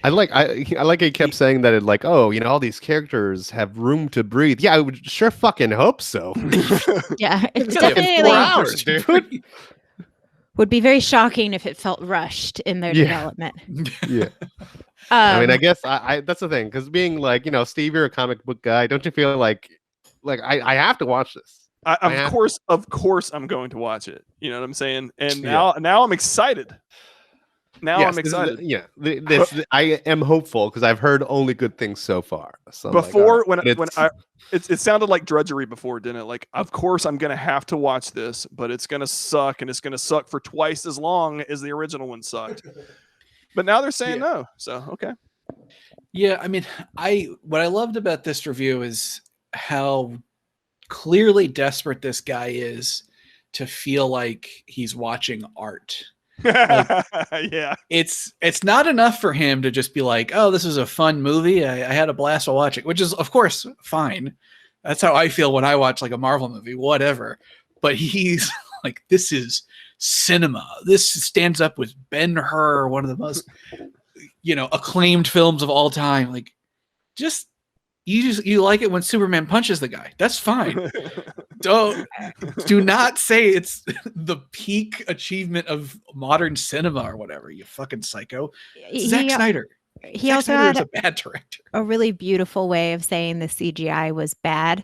like he kept saying that it, like, oh, you know, all these characters have room to breathe. Yeah, I would sure fucking hope so. Yeah, it's definitely 4 hours, dude. Would be very shocking if it felt rushed in their development. Yeah. I mean, I guess I that's the thing, because being like, you know, Steve, you're a comic book guy. Don't you feel like I have to watch this? Of course, I'm going to watch it. You know what I'm saying? And now I'm excited. Now I'm excited. I am hopeful because I've heard only good things so far. So before, it sounded like drudgery before, didn't it? Like, of course I'm gonna have to watch this, but it's gonna suck, and it's gonna suck for twice as long as the original one sucked. But now they're saying no. So okay. Yeah, I mean, what I loved about this review is how clearly desperate this guy is to feel like he's watching art. Like, yeah, it's not enough for him to just be like, oh, this is a fun movie, I had a blast while watching, which is of course fine. That's how I feel when I watch like a Marvel movie, whatever. But he's like, this is cinema. This stands up with Ben-Hur, one of the most acclaimed films of all time. Like, you like it when Superman punches the guy. That's fine. Do not say it's the peak achievement of modern cinema or whatever, you fucking psycho. Zack Snyder. He also had a bad director. A really beautiful way of saying the CGI was bad,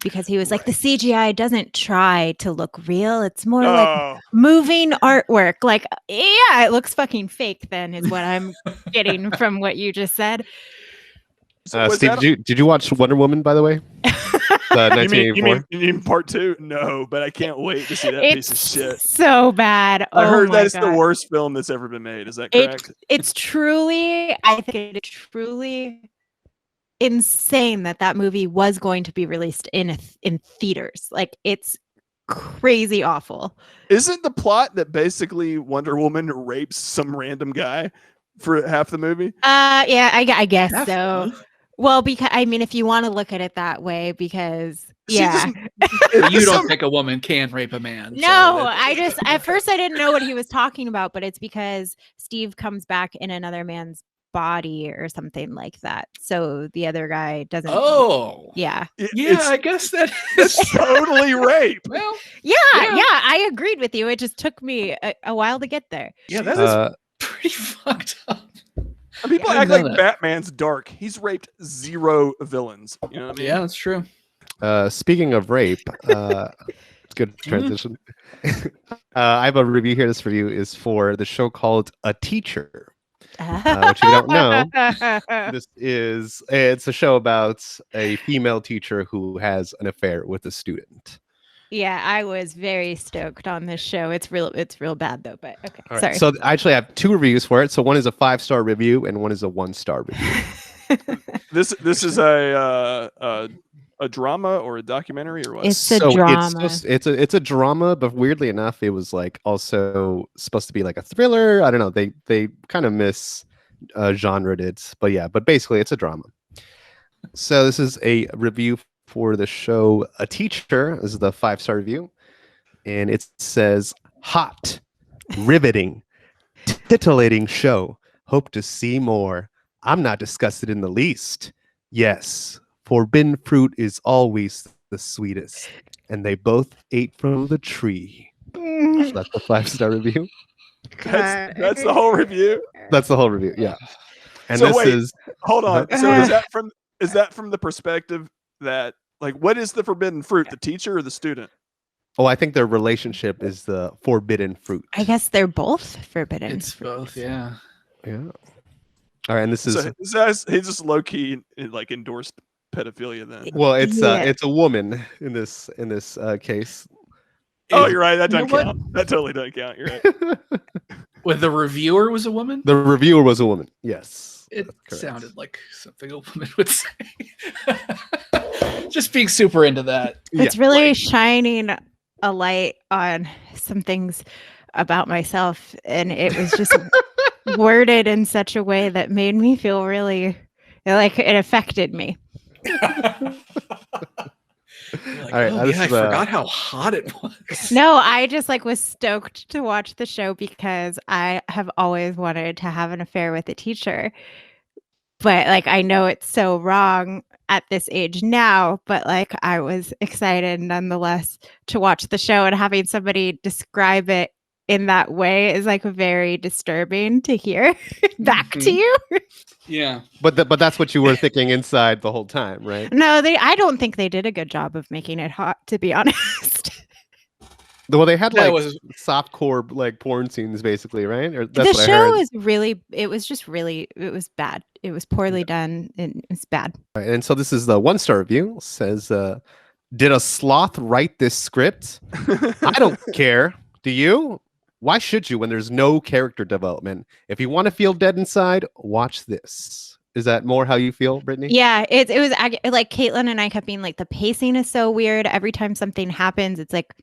because he was like, the CGI doesn't try to look real. It's more like moving artwork. Like, yeah, it looks fucking fake then, is what I'm getting from what you just said. So Steve, did you watch Wonder Woman, by the way? 1984? You mean part 2? No, but I can't wait to see that piece of shit. So bad. I heard that it's the worst film that's ever been made. Is that correct? It's truly, I think it's truly insane that movie was going to be released in theaters. Like, it's crazy awful. Isn't the plot that basically Wonder Woman rapes some random guy for half the movie? Yeah, I guess so. Well, because I mean, if you want to look at it that way, because you don't think a woman can rape a man. No, at first I didn't know what he was talking about, but it's because Steve comes back in another man's body or something like that. So the other guy doesn't. Oh, yeah. I guess that's totally rape. Well, yeah, I agreed with you. It just took me a while to get there. Yeah, that is pretty fucked up. People act like Batman's dark. He's raped 0 villains. You know what I mean? Yeah, that's true. Speaking of rape, good transition. I have a review here. This review is for the show called A Teacher. Which you don't know, it's a show about a female teacher who has an affair with a student. Yeah, I was very stoked on this show. It's real bad though, but okay. All right. Sorry. So I actually have 2 reviews for it. So one is a 5-star review and one is a 1-star review. This is a drama or a documentary or what? It's a drama. It's a drama, but weirdly enough, it was like also supposed to be like a thriller. I don't know. They kind of genred it, but basically it's a drama. So this is a review for the show A Teacher. This is the 5-star review, and it says, hot, riveting, titillating show. Hope to see more. I'm not disgusted in the least. Yes, forbidden fruit is always the sweetest, and they both ate from the tree. So that's the 5-star review. That's the whole review. That's the whole review. Yeah. And so hold on. So is that from the perspective that, like, what is the forbidden fruit, the teacher or the student? Oh, I think their relationship is the forbidden fruit. I guess they're both forbidden. It's both, yeah. Yeah. All right, and this is he just low key like endorsed pedophilia then. Well, it's a woman in this case. Oh, you're right. That doesn't count. That totally doesn't count. You're right. Well, the reviewer was a woman? The reviewer was a woman. Yes. It sounded like something a woman would say. Just being super into that. It's really shining a light on some things about myself, and it was just worded in such a way that made me feel really like it affected me. Like, all right, I forgot how hot it was. No, I just was stoked to watch the show because I have always wanted to have an affair with a teacher. But I know it's so wrong at this age now, but I was excited nonetheless to watch the show, and having somebody describe it in that way is very disturbing to hear back to you. Yeah. But that's what you were thinking inside the whole time, right? No, I don't think they did a good job of making it hot, to be honest. Well, they had That like was- softcore like porn scenes, basically, right? Or The that's what I show heard. is really, it was just really, it was bad. It was poorly done. It's bad. Right, and so this is the 1-star review. Says, "Did a sloth write this script? I don't care. Do you? Why should you when there's no character development? If you want to feel dead inside, watch this." Is that more how you feel, Brittany? Yeah, it was like Caitlin and I kept being like, the pacing is so weird. Every time something happens, it's like,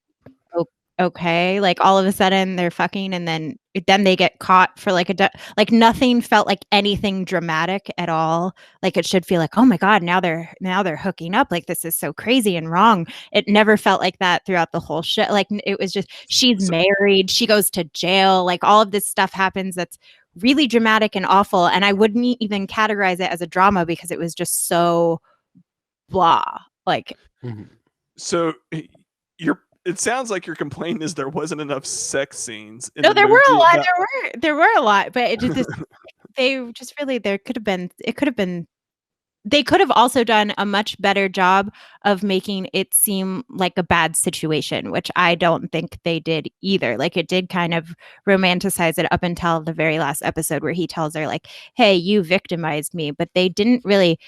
okay, like all of a sudden they're fucking, and then they get caught for like like nothing felt like anything dramatic at all. Like it should feel like, oh my god, now they're hooking up. Like this is so crazy and wrong. It never felt like that throughout the whole show. Like it was just she's married, she goes to jail, like all of this stuff happens that's really dramatic and awful. And I wouldn't even categorize it as a drama because it was just so blah. Like, so it sounds like your complaint is there wasn't enough sex scenes. No, there were a lot. There were a lot, but it just they just really they could have also done a much better job of making it seem like a bad situation, which I don't think they did either. Like it did kind of romanticize it up until the very last episode where he tells her like, "Hey, you victimized me," but they didn't really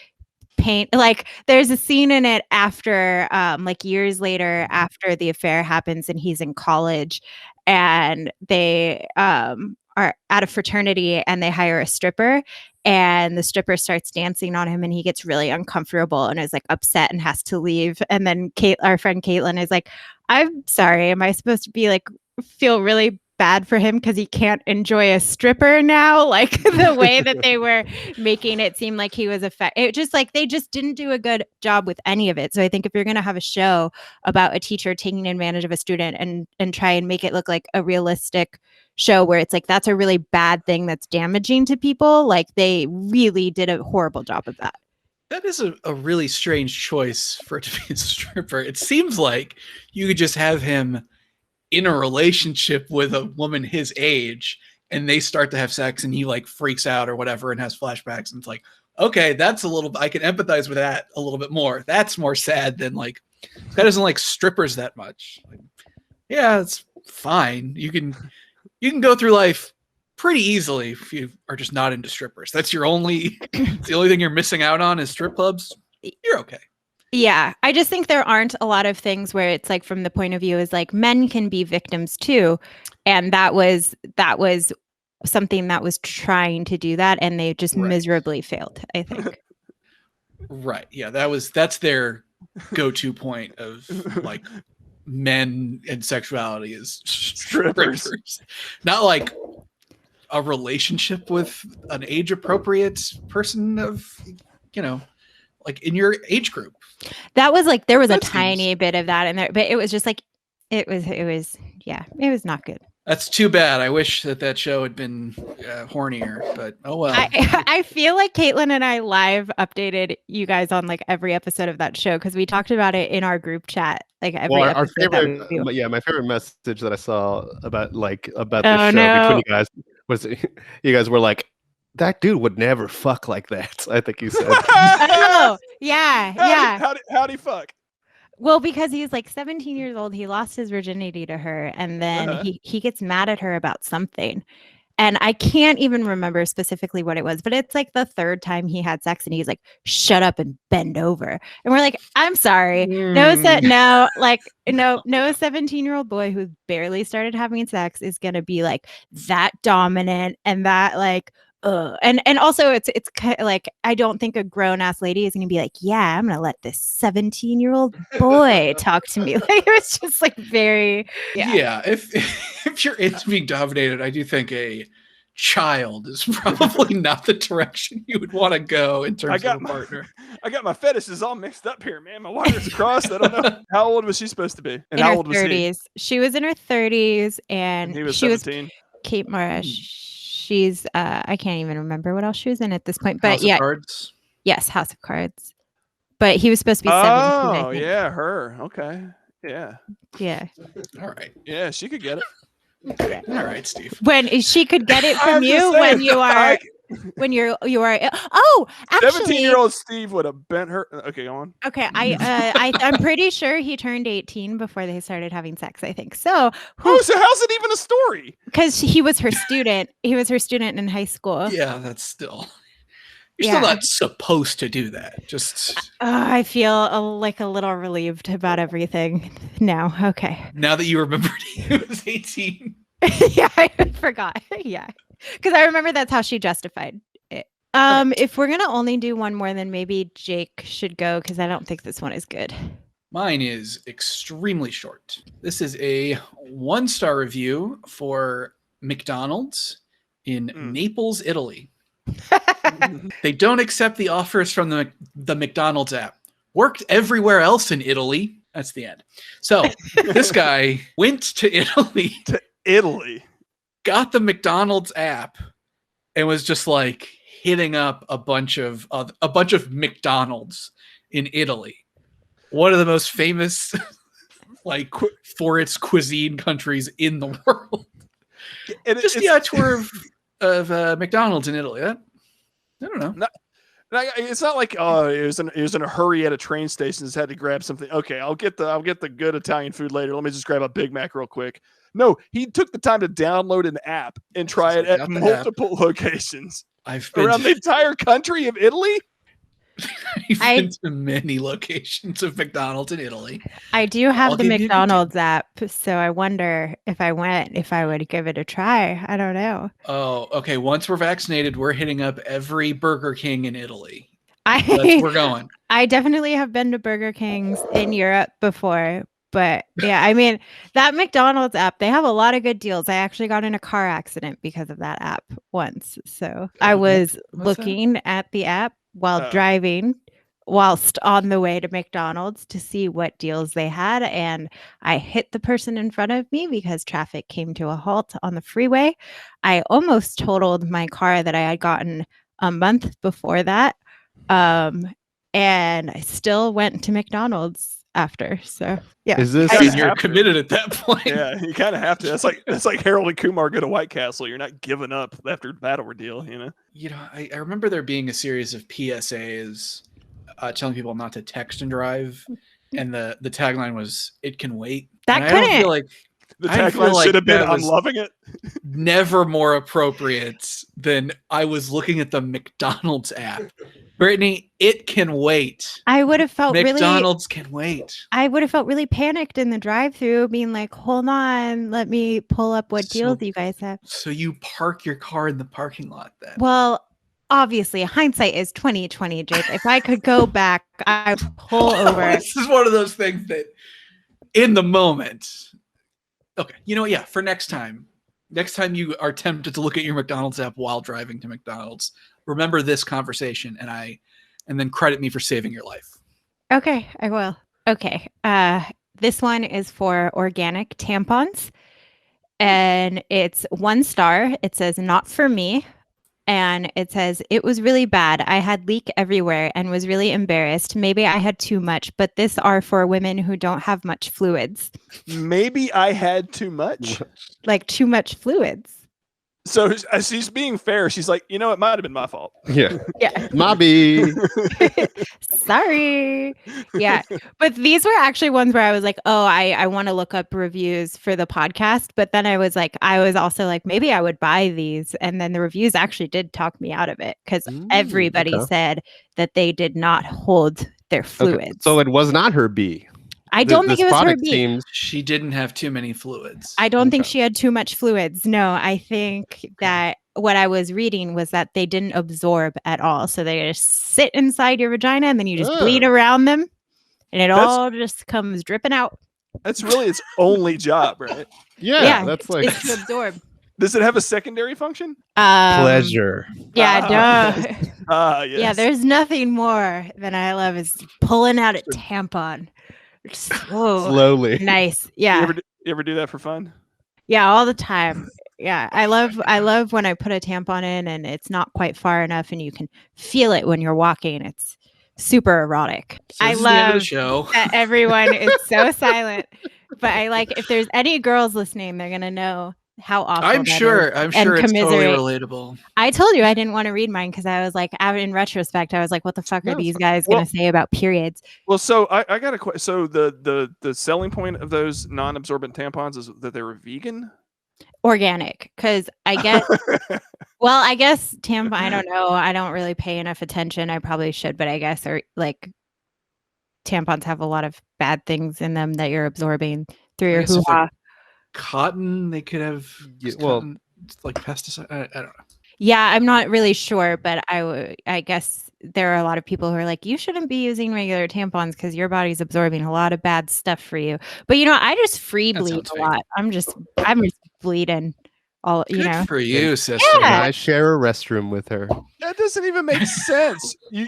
paint. Like there's a scene in it after like years later after the affair happens and he's in college and they are at a fraternity and they hire a stripper and the stripper starts dancing on him and he gets really uncomfortable and is like upset and has to leave. And then our friend Caitlin is like, "I'm sorry, am I supposed to be like feel really bad for him because he can't enjoy a stripper now?" Like the way that they were making it seem like he was it just like they just didn't do a good job with any of it. So I think if you're going to have a show about a teacher taking advantage of a student and try and make it look like a realistic show where it's like that's a really bad thing that's damaging to people, like they really did a horrible job of that. That is a really strange choice for it to be a stripper. It seems like you could just have him in a relationship with a woman his age and they start to have sex and he like freaks out or whatever and has flashbacks and it's like, okay, that's I can empathize with that a little bit more. That's more sad than like, this guy doesn't like strippers that much. Like, yeah, it's fine. You can go through life pretty easily if you are just not into strippers. That's the only thing you're missing out on is strip clubs. You're okay. Yeah, I just think there aren't a lot of things where it's like from the point of view is like men can be victims too, and that was something that was trying to do that, and they just miserably failed, I think. Right. Yeah, that's their go-to point of like men and sexuality is strippers. Not like a relationship with an age-appropriate person of, like in your age group. That was like there was a tiny bit of that in there, but it was just like it was not good. That's too bad. I wish that show had been hornier, but oh well. I feel like Caitlin and I live updated you guys on like every episode of that show because we talked about it in our group chat. Like every our favorite, my favorite message that I saw about the show between you guys was you guys were like, "That dude would never fuck like that." I think you said. Oh, yeah. How'd he fuck? Well, because he's like 17 years old, he lost his virginity to her, and then he gets mad at her about something. And I can't even remember specifically what it was, but it's like the third time he had sex, and he's like, "Shut up and bend over." And we're like, "I'm sorry, no 17-year-old boy who barely started having sex is gonna be like that dominant and that like." And also it's kind of like I don't think a grown ass lady is gonna be like, "Yeah, I'm gonna let this 17-year-old boy talk to me." Like it was just like very if you're into being dominated, I do think a child is probably not the direction you would want to go in terms of a partner. I got my fetishes all mixed up here, man. My wires crossed. I don't know. How old was she supposed to be? And in how her old was 30s. he? She was in her 30s and he was she 17. was Kate Mara. She's I can't even remember what else she was in at this point. But House of Cards? Yes, House of Cards. But he was supposed to be 17. Oh, yeah, her. Okay. Yeah. Yeah. All right. Yeah, she could get it. All right, Steve. When she could get it from I'm you just saying, when you are when you are. Oh, actually, 17-year-old Steve would have bent her. Okay, go on. Okay, I'm pretty sure he turned 18 before they started having sex. I think so. Oh, so how's it even a story? Because he was her student. He was her student in high school. Yeah, that's still. You're still not supposed to do that. Just. I feel like a little relieved about everything now. Okay. Now that you remembered he was 18. Yeah, I forgot. Yeah, because I remember that's how she justified it. If we're gonna only do one more, then maybe Jake should go because I don't think this one is good. Mine is extremely short. This is a 1-star review for McDonald's in Naples, Italy. They don't accept the offers from the McDonald's app. Worked everywhere else in Italy. That's the end. So this guy went to Italy. Got the McDonald's app and was just like hitting up a bunch of McDonald's in Italy. One of the most famous, like for its cuisine countries in the world. And just a tour of McDonald's in Italy. I don't know. It's not like it was in a hurry at a train station. Just had to grab something. Okay, I'll get the good Italian food later. Let me just grab a Big Mac real quick. No, he took the time to download an app and try it at multiple locations. I've been around the entire country of Italy. I've been to many locations of McDonald's in Italy. I do have the McDonald's app, so I wonder if I would give it a try. I don't know. Oh, okay. Once we're vaccinated, we're hitting up every Burger King in Italy. That's where we're going. I definitely have been to Burger Kings in Europe before. But yeah, I mean, that McDonald's app, they have a lot of good deals. I actually got in a car accident because of that app once. So I was looking at the app while driving, whilst on the way to McDonald's to see what deals they had. And I hit the person in front of me because traffic came to a halt on the freeway. I almost totaled my car that I had gotten a month before that. And I still went to McDonald's after. So yeah, is this you're committed at that point? Yeah, you kind of have to. That's like Harold and Kumar go to White Castle. You're not giving up after that ordeal, you know. I remember there being a series of PSAs telling people not to text and drive, and the tagline was "It can wait." That and couldn't. I don't feel like the tagline should have been "I'm loving it." Never more appropriate than I was looking at the McDonald's app. Brittany, it can wait. I would have felt McDonald's can wait. I would have felt really panicked in the drive-thru, being like, "Hold on, let me pull up what deals you guys have." So you park your car in the parking lot then? Well, obviously, hindsight is 20/20, Jake. If I could go back, I'd pull over. This is one of those things that, in the moment. Okay, you know what? Yeah, for next time you are tempted to look at your McDonald's app while driving to McDonald's, remember this conversation and then credit me for saving your life. Okay, I will. Okay. This one is for organic tampons, and it's 1 star. It says "not for me." And it says, "It was really bad. I had leak everywhere and was really embarrassed. Maybe I had too much, but this are for women who don't have much fluids." Maybe I had too much. Like too much fluids. So she's being fair. She's like, it might have been my fault. Yeah. Yeah. Mobby. Sorry. Yeah. But these were actually ones where I was like, oh, I want to look up reviews for the podcast. But then I was also like, maybe I would buy these. And then the reviews actually did talk me out of it because everybody said that they did not hold their fluids. Okay. So it was not her B. I don't think it was her B. She didn't have too many fluids. I don't think she had too much fluids. No, I think that what I was reading was that they didn't absorb at all. So they just sit inside your vagina and then you just bleed around them and it all just comes dripping out. That's really its only job, right? Yeah, that's like it's to absorb. Does it have a secondary function? Pleasure. Yeah, yes. Yeah, there's nothing more than I love is pulling out a tampon. Slowly. Nice. Yeah. You ever do that for fun? Yeah, all the time. Yeah. I love when I put a tampon in and it's not quite far enough and you can feel it when you're walking. It's super erotic. So I love the show. that everyone is so silent. But I like if there's any girls listening, they're gonna know how awful. I'm sure it's totally relatable. I told you I didn't want to read mine because I was like, in retrospect, I was like, what the fuck are these guys going to say about periods? Well, so I got a question. So the selling point of those non-absorbent tampons is that they were vegan? Organic, because I guess I guess tampon, I don't know. I don't really pay enough attention. I probably should, but I guess tampons have a lot of bad things in them that you're absorbing through your hoo-ha. Cotton, they could have cotton, like pesticide. I don't know. Yeah, I'm not really sure, but I guess there are a lot of people who are like, you shouldn't be using regular tampons because your body's absorbing a lot of bad stuff for you. But I just free bleed a lot. I'm just bleeding all. Good for you, sister. Yeah. I share a restroom with her. That doesn't even make sense. You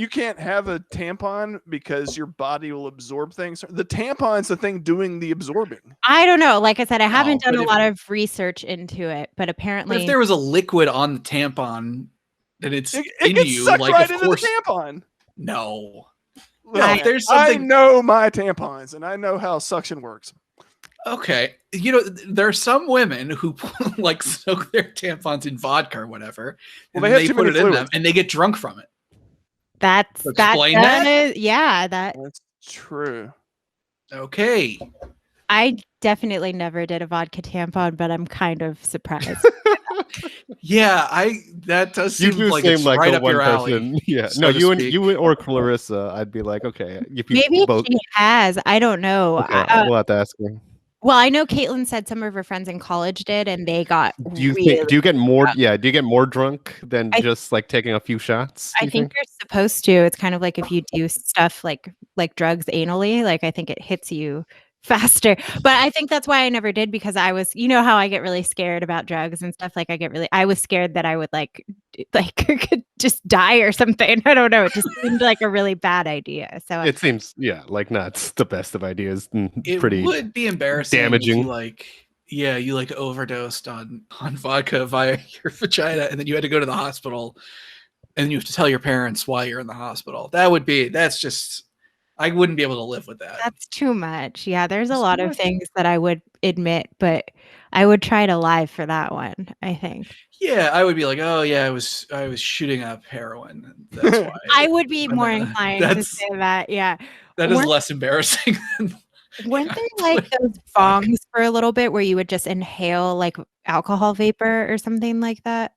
can't have a tampon because your body will absorb things. The tampon's the thing doing the absorbing. I don't know. Like I said, I haven't done a lot of research into it, but apparently, if there was a liquid on the tampon, then it gets you. Sucked like, right of into course, the tampon. No. Well, there's something. I know my tampons, and I know how suction works. Okay, there are some women who like soak their tampons in vodka or whatever, and they put it in them, and they get drunk from it. That's true. Okay, I definitely never did a vodka tampon, but I'm kind of surprised. Yeah, that does seem like it's right up your alley. Yeah, so no, you or Clarissa, I'd be like, okay, if you maybe both... she has. I don't know. Okay, we'll have to ask her. Well, I know Caitlin said some of her friends in college did, and they got. Do you get more? Yeah, do you get more drunk than just like taking a few shots? I think you're supposed to. It's kind of like if you do stuff like drugs anally. Like I think it hits you faster. But I think that's why I never did, because I was, how I get really scared about drugs and stuff. Like I was scared that I would like just die or something. I don't know. It just seemed like a really bad idea. So it seems, not the best of ideas. It pretty would be embarrassing. Damaging. You overdosed on vodka via your vagina, and then you had to go to the hospital, and you have to tell your parents why you're in the hospital. That's just. I wouldn't be able to live with that. That's too much. Yeah, there's a lot of things that I would admit, but I would try to lie for that one, I think. Yeah, I would be like, oh yeah, I was shooting up heroin. That's why. I would be more inclined to say that. Yeah. That is less embarrassing. Weren't there like those bongs for a little bit where you would just inhale like alcohol vapor or something like that?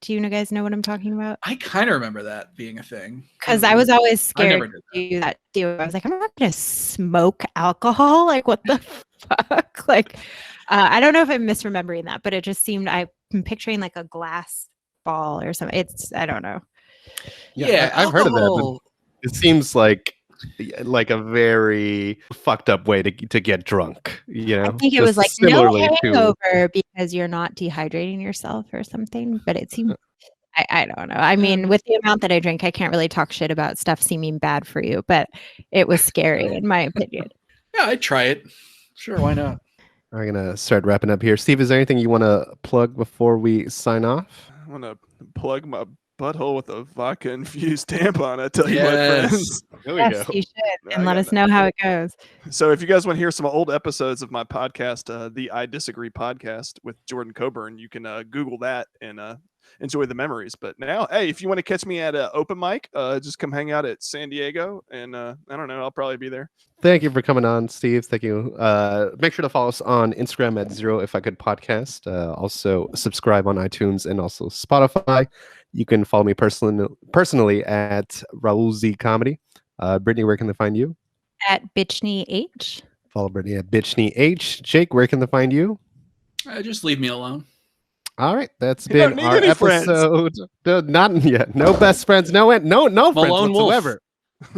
Do you guys know what I'm talking about? I kind of remember that being a thing. Because I was always scared to do that too. I was like, I'm not going to smoke alcohol. Like, what the fuck? Like, I don't know if I'm misremembering that, but it just seemed, I'm picturing like a glass ball or something. I don't know. Yeah, I've heard of that. But it seems like a very fucked up way to get drunk. I think it was like no hangover because you're not dehydrating yourself or something. But it seemed, I don't know. I mean, with the amount that I drink, I can't really talk shit about stuff seeming bad for you. But it was scary in my opinion. Yeah, I'd try it. Sure, why not? We're gonna start wrapping up here. Steve, is there anything you want to plug before we sign off? I want to plug my butthole with a vodka infused tampon. I tell you what, friends. There we go. You should, and let us know how it goes. So if you guys want to hear some old episodes of my podcast, the I Disagree podcast with Jordan Coburn, you can Google that and enjoy the memories. But now, hey, if you want to catch me at an open mic, just come hang out at San Diego, and I don't know, I'll probably be there. Thank you for coming on, Steve. Thank you. Make sure to follow us on Instagram at 0 If I Could Podcast. Also subscribe on iTunes and also Spotify. You can follow me personally at Raul Z Comedy. Brittany, where can they find you? At Bitchney H. Follow Brittany at Bitchney H. Jake, where can they find you? Just leave me alone. All right, that's been our episode. Not yet. No best friends. No friends whatsoever.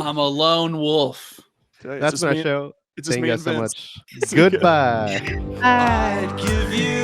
I'm a lone wolf. That's my show. It's just Thank me you and guys so Vince. much. Goodbye. Bye. I'd give you